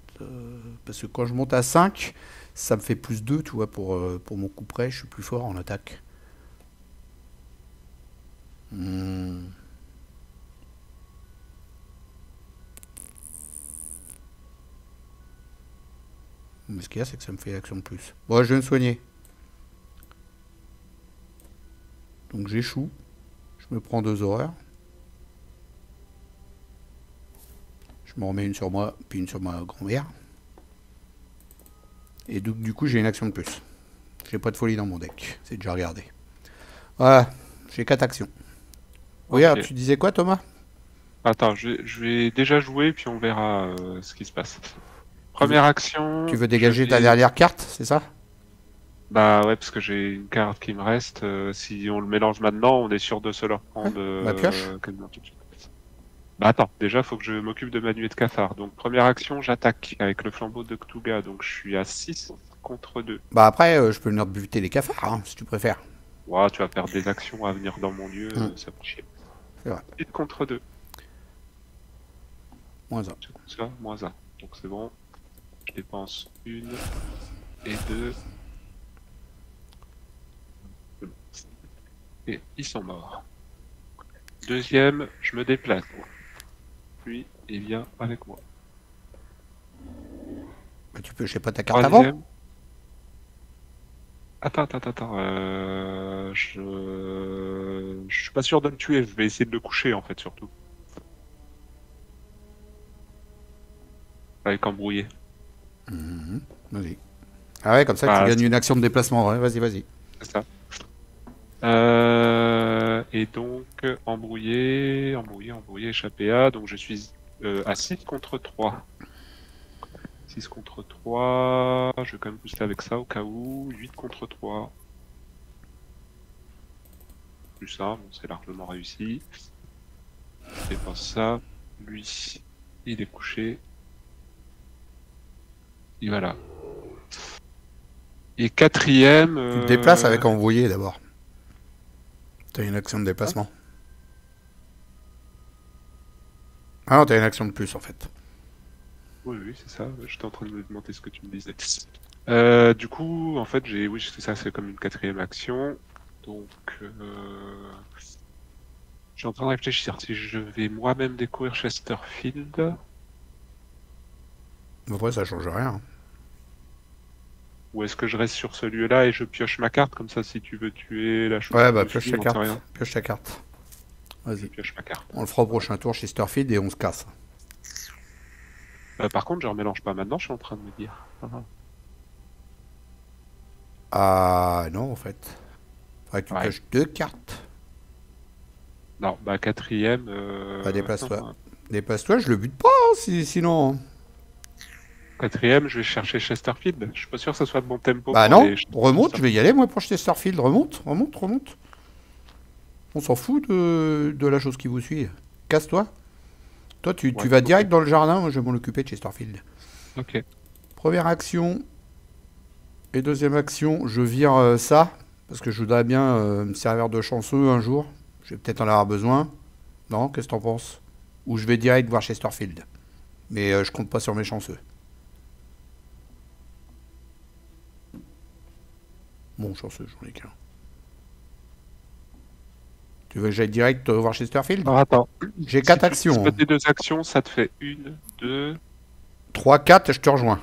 Parce que quand je monte à 5, ça me fait plus 2, tu vois, pour mon coup près, je suis plus fort en attaque. Hmm. Mais ce qu'il y a, c'est que ça me fait l'action de plus. Bon, je vais me soigner. Donc j'échoue. Je me prends 2 horreurs. Je m'en remets une sur moi, puis une sur ma grand-mère. Et donc, du coup, j'ai une action de plus. J'ai pas de folie dans mon deck. C'est déjà regardé. Voilà. J'ai 4 actions. Regarde, Ok. tu disais quoi, Thomas? Attends, je vais déjà jouer, puis on verra ce qui se passe. Tu veux, Première tu action, veux je dégager ta vais... dernière carte, c'est ça? Bah ouais, parce que j'ai une carte qui me reste. Si on le mélange maintenant, on est sûr de se le Ouais. reprendre Ma pioche? quasiment tout de suite. Bah attends, déjà, faut que je m'occupe de ma nuée de cafard. Donc première action, j'attaque avec le flambeau de Cthulhu. Donc je suis à 6 contre 2. Bah après, je peux venir te buter les cafards, hein, si tu préfères. Ouah, tu vas perdre des actions à venir dans mon lieu, Hum, ça fait chier. c'est vrai. 8 contre 2. Moins 1. C'est comme ça, moins 1. Donc c'est bon. Je dépense 1 et 2. Et ils sont morts. Deuxième, je me déplace. Puis il vient avec moi. Bah, tu peux, je sais pas, ta carte avant? Troisième. Attends. Je suis pas sûr de le tuer. Je vais essayer de le coucher en fait surtout. Avec embrouillé. Mhm. Vas-y. Ah ouais, comme ça, tu Bah, gagnes une action de déplacement. Ouais, vas-y, vas-y. c'est ça. Et donc embrouillé, échappé A. Donc je suis à 6 contre 3. 6 contre 3. Je vais quand même booster avec ça au cas où. 8 contre 3. Plus ça, bon, c'est largement réussi. Je dépense ça. Lui, il est couché. Et voilà. Et quatrième. Tu te déplaces avec envoyé d'abord. T'as une action de Hein. déplacement. Ah non, t'as une action de plus en fait. Oui, c'est ça. J'étais en train de me demander ce que tu me disais. Du coup, en fait, oui, c'est ça, c'est comme une quatrième action. Donc, je suis en train de réfléchir si je vais moi-même découvrir Chesterfield Après, ça change rien. ou est-ce que je reste sur ce lieu-là et je pioche ma carte comme ça si tu veux tuer la chose Ouais, qui bah me pioche suit, ta j'en sais carte. rien. Pioche ta carte. Je Vas-y. pioche ma carte. On le fera au prochain tour chez Starfield et on se casse. Par contre, je ne remélange pas maintenant, je suis en train de me dire. Ah non, en fait. Faudrait que tu Ouais. pioches 2 cartes. Non, bah quatrième. Bah déplace-toi. Attends, Déplace-toi, je le bute pas, sinon. quatrième, je vais chercher Chesterfield. Je suis pas sûr que ce soit de bon tempo Bah pour non, les. remonte, je vais y aller moi pour acheter Starfield. Remonte. On s'en fout de la chose qui vous suit. Casse-toi. Toi, tu Ouais, vas ok. direct dans le jardin, moi je vais m'en occuper de Chesterfield. Ok. Première action et deuxième action, je vire ça, parce que je voudrais bien me servir de chanceux un jour. Je vais peut-être en avoir besoin. Non, qu'est-ce que t'en penses? Ou je vais direct voir Chesterfield. Mais je compte pas sur mes chanceux. Bon, chanceux, j'en ai qu'un. Tu veux que j'aille direct voir Chesterfield? Alors attends. J'ai Si 4 tu disposes actions. tes 2 actions, ça te fait 1, 2. 3, 4, je te rejoins.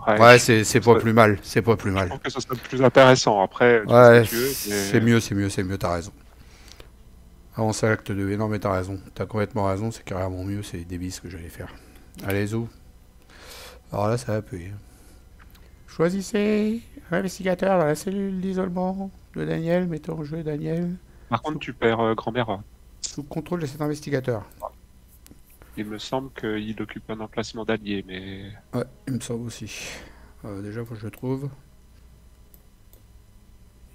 Ouais, c'est pas plus mal. C'est pas plus Je mal. trouve que ce serait plus intéressant. Après, tu fais Ouais, ce que tu veux. c'est Mais... mieux, t'as raison. Avance à l'acte 2. Et non, mais t'as raison. T'as complètement raison, c'est carrément mieux, c'est débile ce que j'allais faire. Allez, Zou. Alors là, ça va puer. Choisissez un investigateur dans la cellule d'isolement de Daniel. Mettons en jeu Daniel. Par contre, tu perds grand-mère. Sous contrôle de cet investigateur. Il me semble qu'il occupe un emplacement d'allié, mais... Ouais, il me semble aussi. Déjà, faut que je le trouve.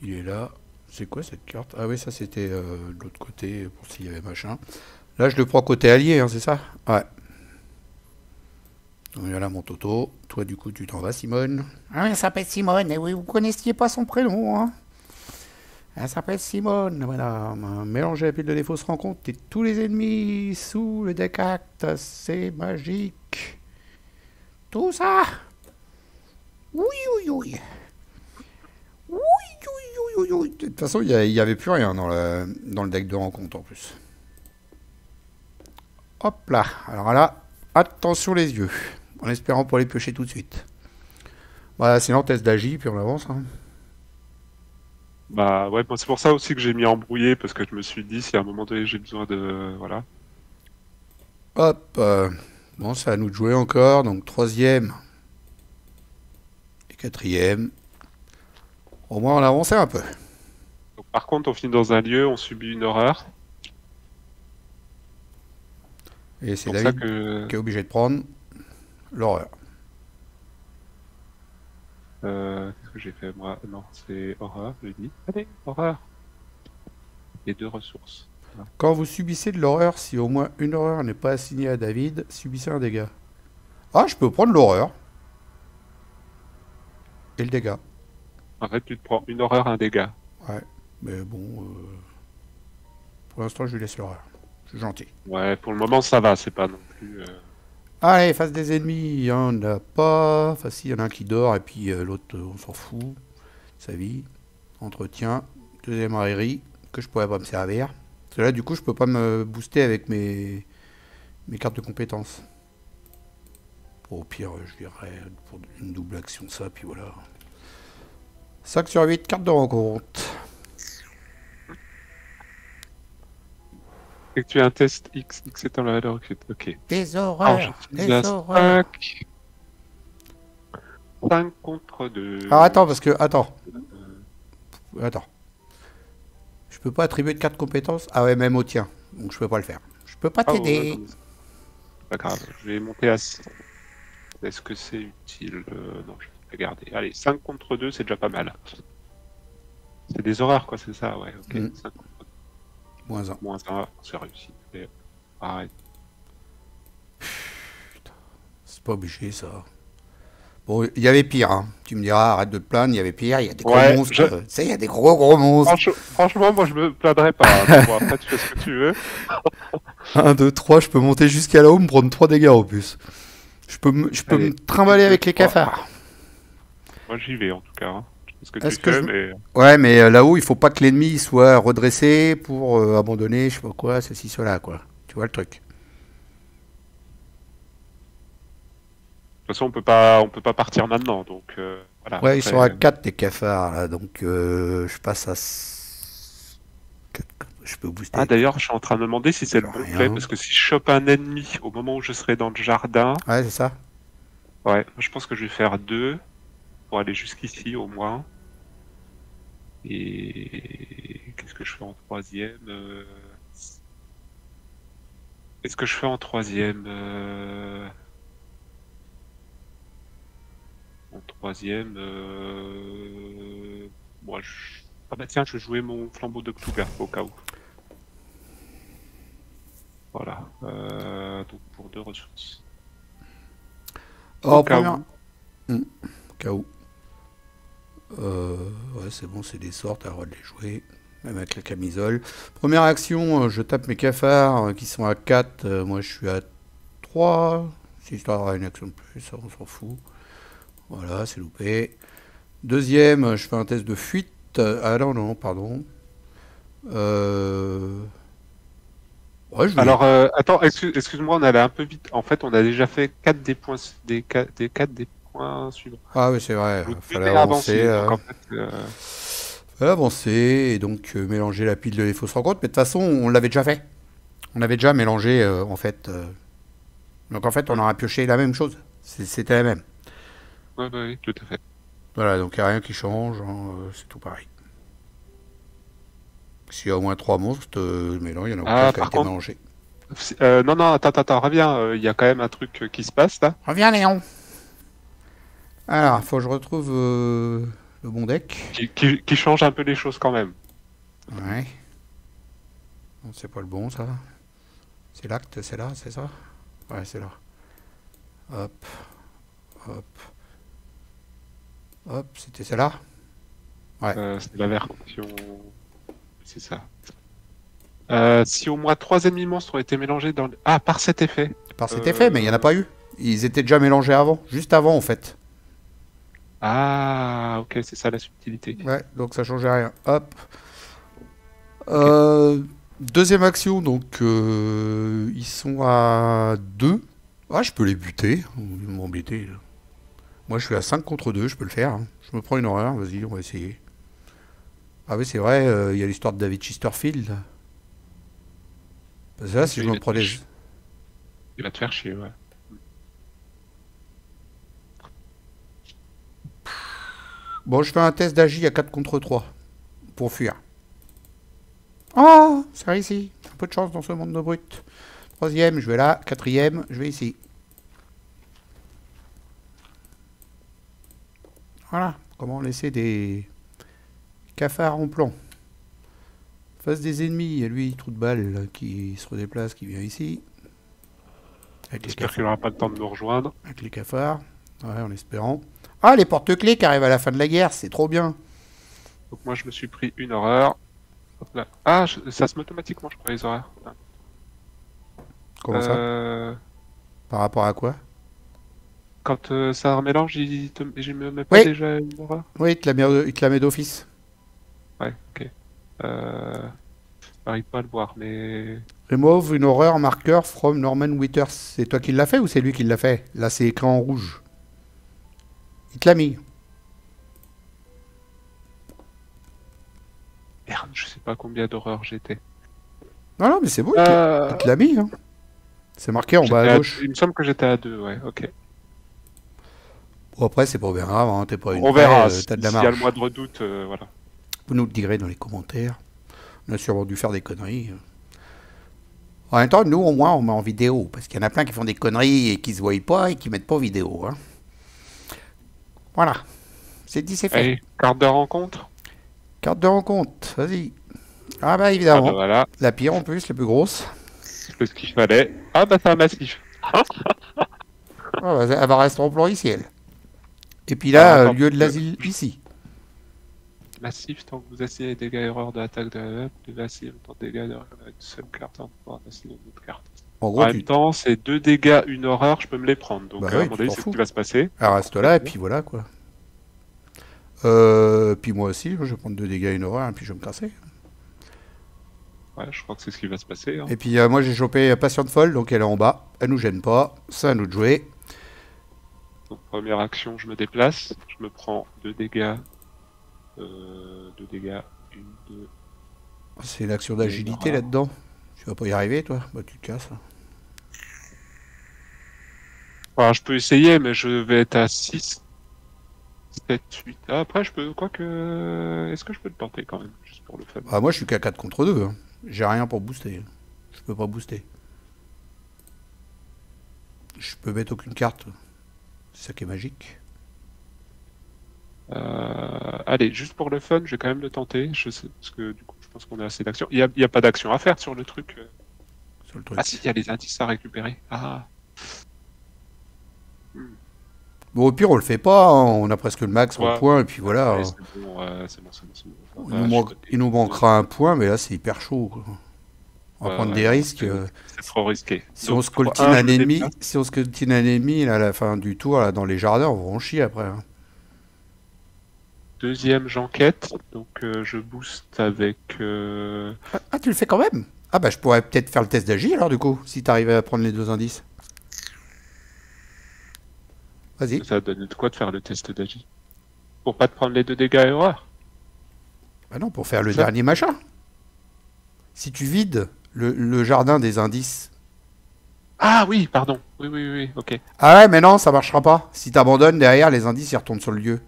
Il est là. C'est quoi cette carte? Ah oui, ça c'était de l'autre côté pour s'il y avait machin. Là, je le prends côté allié, hein, c'est ça? Ouais. Donc voilà mon Toto. Toi, du coup, tu t'en vas, Simone. Ah, elle s'appelle Simone. Et oui, vous connaissiez pas son prénom, hein? Elle s'appelle Simone. Voilà. Mélanger la pile de défauts se rencontre et tous les ennemis sous le deck acte. C'est magique. Tout ça. Oui, oui, oui. Oui, oui, oui, oui. De toute façon, il n'y avait plus rien dans le deck de rencontre en plus. Hop là. Alors là, attention les yeux. En espérant pour les piocher tout de suite. Voilà, sinon test d'agi, puis on avance. Hein. Bah ouais, c'est pour ça aussi que j'ai mis embrouillé, parce que je me suis dit, si à un moment donné j'ai besoin de... Voilà. Hop. Bon, c'est à nous de jouer encore. Donc troisième et quatrième. Au moins on a avancé un peu. Donc, par contre, on finit dans un lieu, on subit une horreur. Et c'est Donc ça David qui est obligé de prendre l'horreur. Qu'est-ce que j'ai fait moi? Non, c'est horreur, j'ai dit. Allez, horreur. Et 2 ressources. Voilà. Quand vous subissez de l'horreur, si au moins une horreur n'est pas assignée à David, subissez un dégât. Ah, je peux prendre l'horreur. Et le dégât. En fait, tu te prends une horreur, un dégât. Ouais, mais bon... pour l'instant, je lui laisse l'horreur. Je suis gentil. Ouais, pour le moment, ça va, c'est pas non plus... Allez, face des ennemis, il y en a pas. Enfin, si, il y en a un qui dort, et puis l'autre, on s'en fout. Sa vie. Entretien. Deuxième arairie, que je pourrais pas me servir. Parce que là, du coup, je peux pas me booster avec mes cartes de compétences. Bon, au pire, je dirais pour une double action, ça, puis voilà. 5 sur 8, cartes de rencontre. Effectuer un test X étant la valeur ok. Des Alors, horreurs, j'utilise des un horreurs. 5 contre 2. Alors attends, parce que... Attends. Je peux pas attribuer de carte compétence. Ah ouais, même au tien. Donc je peux pas le faire. Je peux pas t'aider. Ouais, c'est pas grave, je vais monter à 6. Est-ce que c'est utile? Non, je vais pas garder. Allez, 5 contre 2, c'est déjà pas mal. C'est des horreurs, quoi, c'est ça, ouais, ok. 5 contre 2. Moins 1. Moins 1, c'est réussi. Et... Arrête. C'est pas obligé, ça. Bon, il y avait pire, hein. Tu me diras, arrête de te plaindre, il y avait pire, il y a des gros monstres. Tu sais, il y a des gros monstres. Franchement, moi, je me plaindrais pas. Hein. Bon, après, tu fais ce que tu veux. 1, 2, 3, je peux monter jusqu'à là-haut, me prendre 3 dégâts en plus. Je peux me trimballer avec les cafards. Moi, j'y vais, en tout cas. Hein. Je sais ce que tu fais, mais... Ouais, mais là-haut, il faut pas que l'ennemi soit redressé pour abandonner, je sais pas quoi, ceci, cela, quoi. Tu vois le truc. De toute façon, on peut pas partir maintenant, donc voilà. Ouais, après, ils sont à 4 tes cafards, là, donc je passe à... Je peux booster. Ah, d'ailleurs, je suis en train de me demander si c'est le bon play, parce que si je chope un ennemi au moment où je serai dans le jardin... Ouais, c'est ça. Ouais, je pense que je vais faire 2 pour aller jusqu'ici, au moins. Et... Qu'est-ce que je fais en troisième Qu'est-ce que je fais en troisième En troisième... Moi, ah bah tiens, je vais jouer mon flambeau de Kluger, au cas où. Voilà. Donc pour 2 ressources. Au cas où. Ouais, c'est bon, c'est des sorts, t'as le droit de les jouer. Même avec la camisole. Première action, je tape mes cafards qui sont à 4. Moi, je suis à 3. Si histoire d'avoir une action de plus, ça, on s'en fout. Voilà, c'est loupé. Deuxième, je fais un test de fuite. Ah non, pardon. Ouais, alors, attends, excuse-moi, on allait un peu vite. En fait, on a déjà fait 4 des points, des 4 des points suivants. Ah oui, c'est vrai. Fallait avancer. Donc, en fait, fallait avancer et donc mélanger la pile de les fausses rencontres. Mais de toute façon, on l'avait déjà fait. On avait déjà mélangé, en fait. Donc en fait, on aura pioché la même chose. C'était la même. Ouais, bah oui, tout à fait. Voilà, donc il n'y a rien qui change. Hein, c'est tout pareil. S'il y a au moins 3 monstres, mais non, il y en a aucun qui a été mélangé. Non, attends, reviens. Il y a quand même un truc qui se passe là. Reviens, Léon. Alors, faut que je retrouve le bon deck. Qui change un peu les choses quand même. Ouais. Non, c'est pas le bon, ça. C'est l'acte, c'est là, c'est ça? Ouais, c'est là. Hop, hop, hop, c'était celle-là? Ouais. C'est la version... C'est ça. Si au moins 3 ennemis monstres ont été mélangés dans le... Ah, par cet effet. Par cet effet, mais il n'y en a pas eu. Ils étaient déjà mélangés avant, juste avant en fait. Ah, ok, c'est ça la subtilité. Ouais, donc ça changeait rien. Hop. Ok. Deuxième action, donc ils sont à 2. Ah, je peux les buter. Ils vont m'embêter. Là. Moi, je suis à 5 contre 2, je peux le faire. Hein. Je me prends une horreur, vas-y, on va essayer. Ah oui, c'est vrai, il y a l'histoire de David Chesterfield. Parce que là, si je me prends des... Il va te faire chier, ouais. Bon, je fais un test d'agi à 4 contre 3 pour fuir. Oh, c'est réussi. Un peu de chance dans ce monde de brut. Troisième, je vais là. Quatrième, je vais ici. Voilà. Comment laisser des cafards en plan. Face des ennemis, il y a lui, trou de balle, là, qui se redéplace, qui vient ici. J'espère qu'il n'aura pas le temps de nous rejoindre. Avec les cafards. Ouais, en espérant. Ah, les porte-clés qui arrivent à la fin de la guerre, c'est trop bien. Donc moi, je me suis pris une horreur. Hop là. Ah, ça se met automatiquement, je crois, les horaires. Comment ça? Par rapport à quoi? Quand ça remélange, je me mets pas Oui. déjà une horreur? Oui, il te la met d'office. Ouais, ok. J'arrive pas à le voir, mais... Remove une horreur marqueur from Norman Withers. C'est toi qui l'as fait ou c'est lui qui l'a fait? Là, c'est écrit en rouge. Il te l'a mis. Merde, je sais pas combien d'horreurs j'étais. Non, non, mais c'est bon, il te l'a mis. Hein. C'est marqué en bas à gauche. Il me semble que j'étais à 2, ouais, ok. Bon, après, c'est pas bien grave, hein, t'es pas une On verra, t'as de la s'il y a marge. le moindre doute, voilà. Vous nous le direz dans les commentaires. On a sûrement dû faire des conneries. En même temps, nous, au moins, on met en vidéo. Parce qu'il y en a plein qui font des conneries et qui se voient pas et qui mettent pas en vidéo. Hein. Voilà. C'est dit, c'est fait. Allez, carte de rencontre. Carte de rencontre, vas-y. Ah bah Ah évidemment. bah voilà, La pire en plus, la plus grosse. c'est ce qu'il fallait. Ah bah c'est un massif. Ah, bah, elle va rester en plan ici, elle. Et puis là, attends, lieu de l'asile ici. Massif, tant que vous assignez des dégâts erreurs de l'attaque de la map, devez assigner autant de dégâts d'erreur avec une seule carte en pouvoir assigner une autre carte. En En gros, même temps, c'est 2 dégâts, une horreur, je peux me les prendre. Donc Bah à oui, un moment tu donné, t'en c'est ce fous. qui va se passer. Elle reste là, et puis voilà, quoi. Puis moi aussi, je vais prendre 2 dégâts, une horreur, et puis je vais me casser. Ouais, je crois que c'est ce qui va se passer. Hein. Et puis moi, j'ai chopé Patiente Folle, donc elle est en bas. Elle nous gêne pas. C'est à nous de jouer. Donc première action, je me déplace. Je me prends 2 dégâts. 2 dégâts. 1, 2. C'est une action d'agilité là-dedans. Tu vas pas y arriver, toi? Bah, tu te casses. Alors, je peux essayer, mais je vais être à 6, 7, 8. Ah, après, je peux. Quoique. Est-ce que je peux le tenter quand même? Juste pour le fun. Bah, moi, je suis qu'à 4 contre 2. Hein. J'ai rien pour booster. Je peux pas booster. Je peux mettre aucune carte. C'est ça qui est magique. Allez, juste pour le fun, je vais quand même le tenter. Je sais, parce que du coup, je pense qu'on a assez d'action. Il y a pas d'action à faire sur le truc. Sur le truc. Ah si, il y a les indices à récupérer. Ah. Bon, au pire, on le fait pas. Hein. On a presque le max en Ouais. points. Et puis voilà. Ouais, Hein. c'est bon, c'est bon, c'est bon, c'est bon. Il nous manquera un point, mais là, c'est hyper chaud. Quoi. On va prendre des risques. C'est trop risqué. Si Donc, on se coltine un, un je me ennemi, déplace. si on se coltine un ennemi là, à la fin du tour, là, dans les jardins, on va en chier après. Hein. Deuxième, j'enquête. Donc je booste avec. Ah, tu le fais quand même? Ah bah je pourrais peut-être faire le test d'agi alors du coup, si t'arrives à prendre les 2 indices. Vas-y. Ça donne de quoi de faire le test d'agi? Pour pas te prendre les 2 dégâts et horreur. Bah non, pour faire le Ça. dernier machin. Si tu vides le jardin des indices. Ah oui, pardon. Oui, ok. Ah ouais, mais non, ça marchera pas. Si t'abandonnes derrière, les indices ils retournent sur le lieu.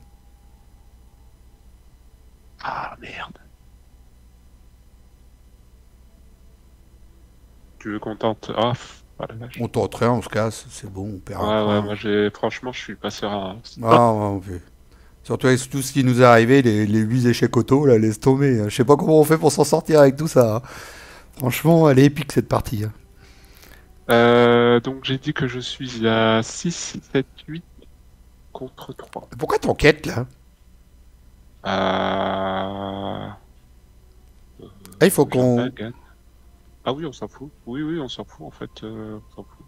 Ah merde. Tu veux qu'on tente? Ah, oh, la vache. On tente rien, on se casse, c'est bon, on perd un Ouais, point. moi franchement, je suis pas serein. Hein. Ah, ouais, Surtout avec tout ce qui nous est arrivé, les 8 échecs auto, là, laisse tomber. Je sais pas comment on fait pour s'en sortir avec tout ça, hein. Franchement, elle est épique cette partie, hein. Donc j'ai dit que je suis à 6, 7, 8 contre 3. Pourquoi t'enquêtes là? Euh... Ah, il faut Jardin qu'on. gagne. Ah oui, on s'en fout. Oui, oui, on s'en fout en fait. On s'en fout.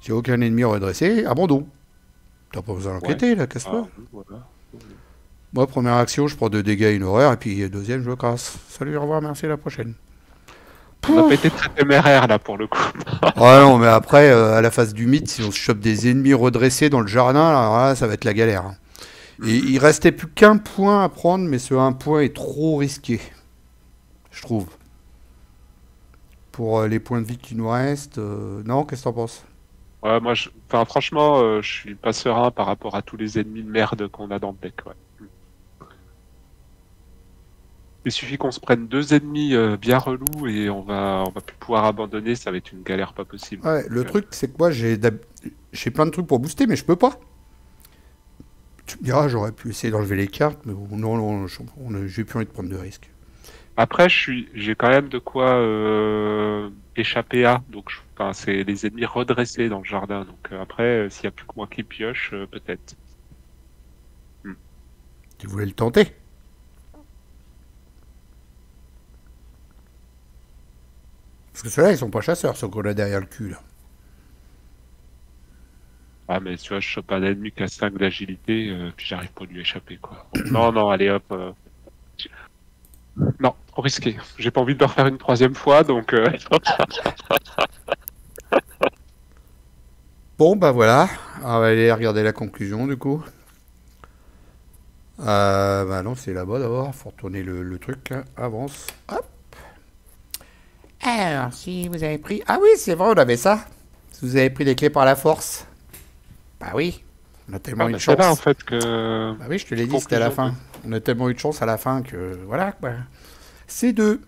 J'ai aucun ennemi redressé, abandon. T'as pas besoin Ouais. d'enquêter là, casse-toi. Ah oui, voilà. Oui. Moi, première action, je prends 2 dégâts et une horreur, et puis deuxième, je le casse. Salut, au revoir, merci, à la prochaine. On n'a pas été très téméraire là pour le coup. Ouais, non, mais après, à la phase du mythe, si on se chope des ennemis redressés dans le jardin, alors là, ça va être la galère, hein. Et il restait plus qu'un point à prendre, mais ce un point est trop risqué, je trouve. Pour les points de vie qui nous restent, non, qu'est-ce que t'en penses? Ouais, moi, enfin, franchement, je suis pas serein par rapport à tous les ennemis de merde qu'on a dans le deck. Ouais. Il suffit qu'on se prenne 2 ennemis bien relous et on va plus pouvoir abandonner. Ça va être une galère pas possible. Ouais, le Donc, truc, c'est que moi, j'ai plein de trucs pour booster, mais je peux pas. Tu me diras, j'aurais pu essayer d'enlever les cartes, mais bon, non, non, j'ai plus envie de prendre de risques. Après, j'ai quand même de quoi échapper à. Donc, enfin, c'est les ennemis redressés dans le jardin. Donc après, s'il y a plus que moi qui pioche, peut-être. Hmm. Tu voulais le tenter? Parce que ceux-là, ils sont pas chasseurs, ceux qu'on a derrière le cul, là. Ah, mais tu vois, je chope un ennemi qui a 5 d'agilité, puis j'arrive pas à lui échapper, quoi. Non, non, allez hop. Non, trop risqué. J'ai pas envie de le refaire une 3e fois, donc. Bon, bah voilà. On va aller regarder la conclusion, du coup. Bah non, c'est là-bas d'abord. Faut retourner le truc, là. Avance. Hop. Alors, si vous avez pris... Ah oui, c'est vrai, on avait ça. Si vous avez pris les clés par la force. Bah oui. On a tellement Ah, eu bah, de c'est chance. là, en fait, que. Bah oui, je te l'ai dit, c'était à la Conclusion, fin. On a tellement eu de chance à la fin que... Voilà, quoi. C2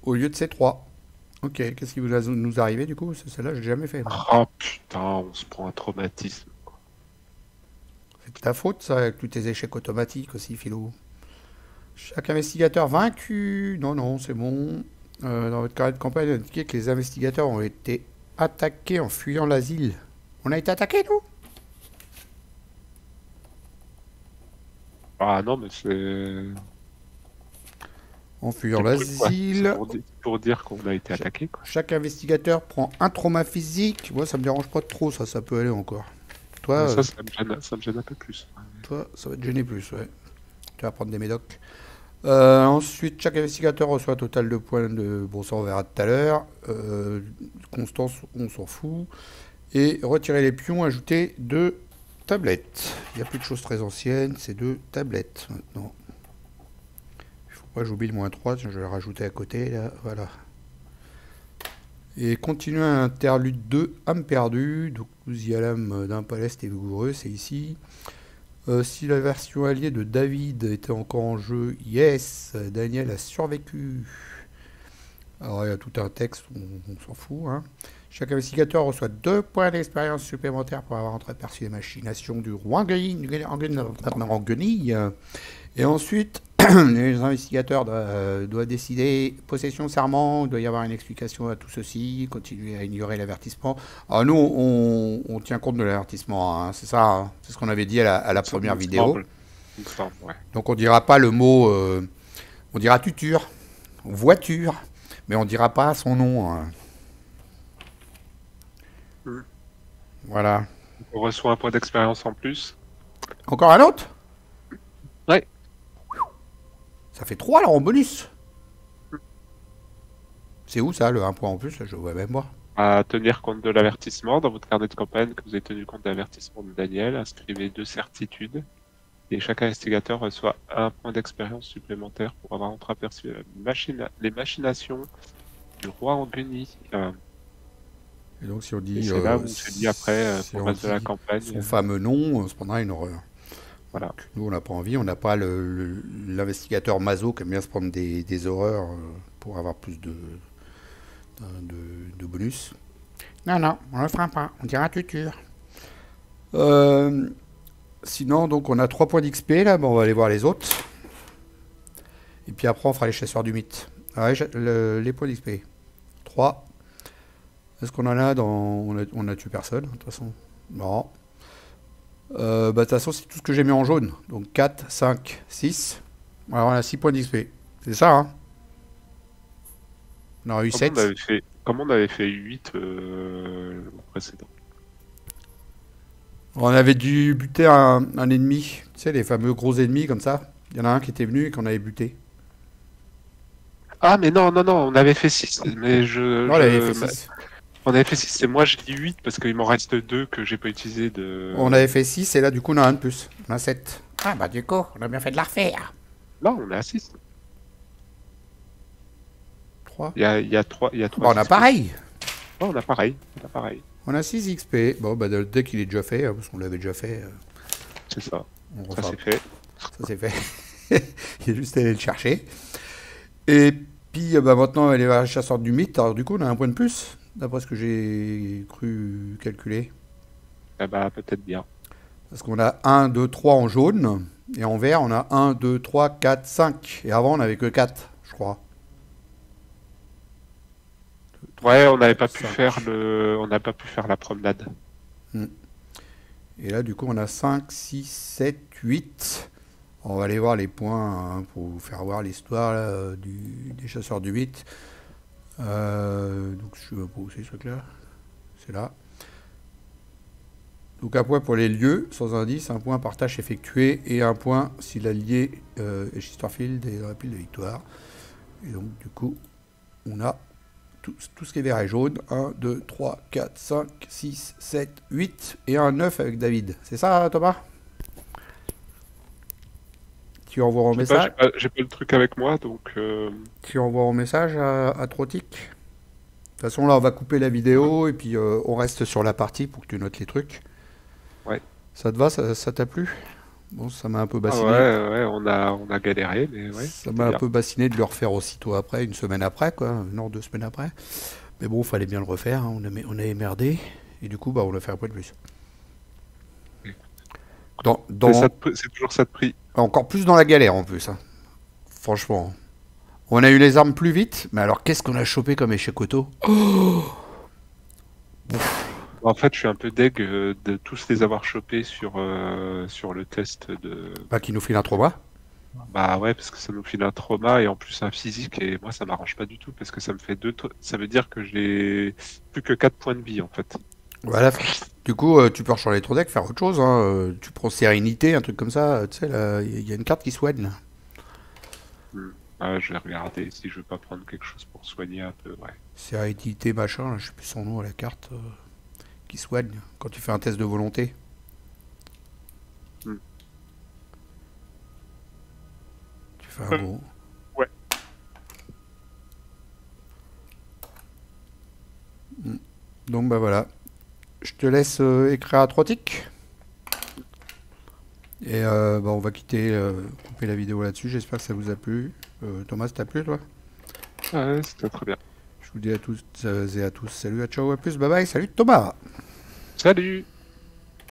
au lieu de C3. Ok, qu'est-ce qui nous arrivé, du coup? Celle-là, j'ai jamais fait, moi. Oh putain, on se prend un traumatisme. C'est de ta faute, ça, avec tous tes échecs automatiques aussi, Philo. Chaque investigateur vaincu. Non, non, c'est bon. Dans votre carnet de campagne, indiquez que les investigateurs ont été attaqués en fuyant l'asile. On a été attaqués, nous? Ah non, mais c'est. En fuyant C'est le truc, ouais. C'est l'asile. pour dire qu'on a été attaqué, quoi. Chaque investigateur prend un trauma physique. Moi, ça me dérange pas trop, ça peut aller encore. Toi, Ça me gêne un peu plus. toi, ça va te gêner plus, ouais. Tu vas prendre des médocs. Ensuite, chaque investigateur reçoit un total de points de... Bon, ça on verra tout à l'heure. Constance, on s'en fout. Et retirer les pions, ajouter 2 tablettes. Il n'y a plus de choses très anciennes, c'est 2 tablettes maintenant. Il faut pas que j'oublie le -3, je vais le rajouter à côté, là, voilà. Et continuer à interlude 2, âme perdue. Donc, nous y à l'âme d'un palais, et vigoureux, c'est ici. Si la version alliée de David était encore en jeu, yes, Daniel a survécu. Alors il y a tout un texte, on s'en fout, hein. Chaque investigateur reçoit 2 points d'expérience supplémentaires pour avoir entreaperçu les machinations du roi en guenille. Et ensuite, les investigateurs doivent décider possession, serment, il doit y avoir une explication à tout ceci, continuer à ignorer l'avertissement. Alors nous, on tient compte de l'avertissement, hein, c'est ça, hein, c'est ce qu'on avait dit à la première vidéo. Il me semble, ouais. Donc on dira pas le mot, on dira tuture, voiture, mais on dira pas son nom, hein. Voilà. On reçoit un point d'expérience en plus. Encore un autre? Ouais. Ça fait 3 alors en bonus. C'est où ça, le 1 point en plus? Là, je vois même moi. À tenir compte de l'avertissement dans votre carnet de campagne, que vous avez tenu compte de l'avertissement de Daniel, inscrivez 2 certitudes. Et chaque investigateur reçoit un point d'expérience supplémentaire pour avoir entreaperçu les machinations du roi en guenille. Et donc si on dit... c'est là où on se dit après, si pour on le reste de la dit campagne. son fameux nom, on se prendra une horreur. Voilà. Donc, nous, on n'a pas envie, on n'a pas l'investigateur Mazo qui aime bien se prendre des horreurs pour avoir plus de bonus. Non, non, on ne le fera pas, on dira tuture. Sinon, donc, on a 3 points d'XP là. Bon, on va aller voir les autres. Et puis après, on fera les chasseurs du mythe. Ah ouais, les points d'XP. 3. Est-ce qu'on en a dans. On a tué personne, de toute façon. Non. Bah, de toute façon, c'est tout ce que j'ai mis en jaune. Donc 4, 5, 6. Alors, on a 6 points d'XP. C'est ça, hein? On aura eu 7. Comment on avait fait 8 le précédent? On avait dû buter un ennemi. Tu sais, les fameux gros ennemis comme ça. Il y en a un qui était venu et qu'on avait buté. Ah, mais non, on avait fait 6. Mais Non, on avait fait 6. On avait fait 6, et moi j'ai dit 8 parce qu'il m'en reste 2 que j'ai pas utilisé de. On avait fait 6 et là, du coup, on a un de plus. On a 7. Ah, bah, du coup, on a bien fait de la refaire. Non, on est à 6. 3. Il y a 3. Bah, on a pareil. Oh, on a pareil. On a 6 XP. Bon, bah, dès qu'il est déjà fait, hein, parce qu'on l'avait déjà fait. C'est ça. On Ça refera. c'est fait. Ça c'est fait. Il est juste allé le chercher. Et puis bah, maintenant, on va aller voir le chasseur du mythe. Alors du coup, on a un point de plus, d'après ce que j'ai cru calculer. Ah bah peut-être bien. Parce qu'on a 1, 2, 3 en jaune. Et en vert, on a 1, 2, 3, 4, 5. Et avant, on n'avait que 4, je crois. Ouais, on n'avait pas pu 5. faire on n'a pas pu faire la promenade. Et là, du coup, on a 5, 6, 7, 8. On va aller voir les points hein, pour vous faire voir l'histoire là, des chasseurs du mythe. Donc, je vais pas où c'est ce truc-là. C'est là. Donc, un point pour les lieux sans indice, un point par tâche effectuée et un point si l'allié est Chesterfield et dans la pile de victoire. Et donc, du coup, on a tout ce qui est vert et jaune. 1, 2, 3, 4, 5, 6, 7, 8 et un 9 avec David. C'est ça, Thomas? Tu envoies un message. J'ai pas le truc avec moi, donc. Tu envoies un message à Trotic. De toute façon, là, on va couper la vidéo et puis on reste sur la partie pour que tu notes les trucs. Ouais. Ça te va? Ça t'a plu? Bon, ça m'a un peu Ah bassiné. ouais, on a galéré, mais ouais. Ça m'a un peu bassiné de le refaire aussitôt après, une semaine après, quoi. Non, 2 semaines après. Mais bon, il fallait bien le refaire. Hein. On a émerdé. Et du coup, bah, on a fait un peu de plus. C'est toujours ça de prix. Encore plus dans la galère en plus. Hein. Franchement. On a eu les armes plus vite, mais alors qu'est-ce qu'on a chopé comme échec auto? En fait, je suis un peu deg de tous les avoir chopés sur le test de. Bah, qui nous file un trauma. Bah ouais, parce que ça nous file un trauma et en plus un physique, et moi ça m'arrange pas du tout parce que ça me fait ça veut dire que j'ai plus que 4 points de vie en fait. Voilà. Du coup, tu peux rechanger ton deck, faire autre chose. Hein. Tu prends Sérénité, un truc comme ça. Tu sais, là, il y a une carte qui soigne. Là. Ah, je vais regarder si je veux pas prendre quelque chose pour soigner un peu, ouais. Sérénité, machin, là, je sais plus son nom à la carte. Qui soigne quand tu fais un test de volonté. Tu fais un gros. Ouais. Donc bah voilà. Je te laisse écrire à Trotic. Et bah, on va couper la vidéo là-dessus. J'espère que ça vous a plu. Thomas, t'as plu toi? Ouais, c'était très bien. Je vous dis à tous et à tous salut, à ciao, à plus, bye bye, salut Thomas. Salut!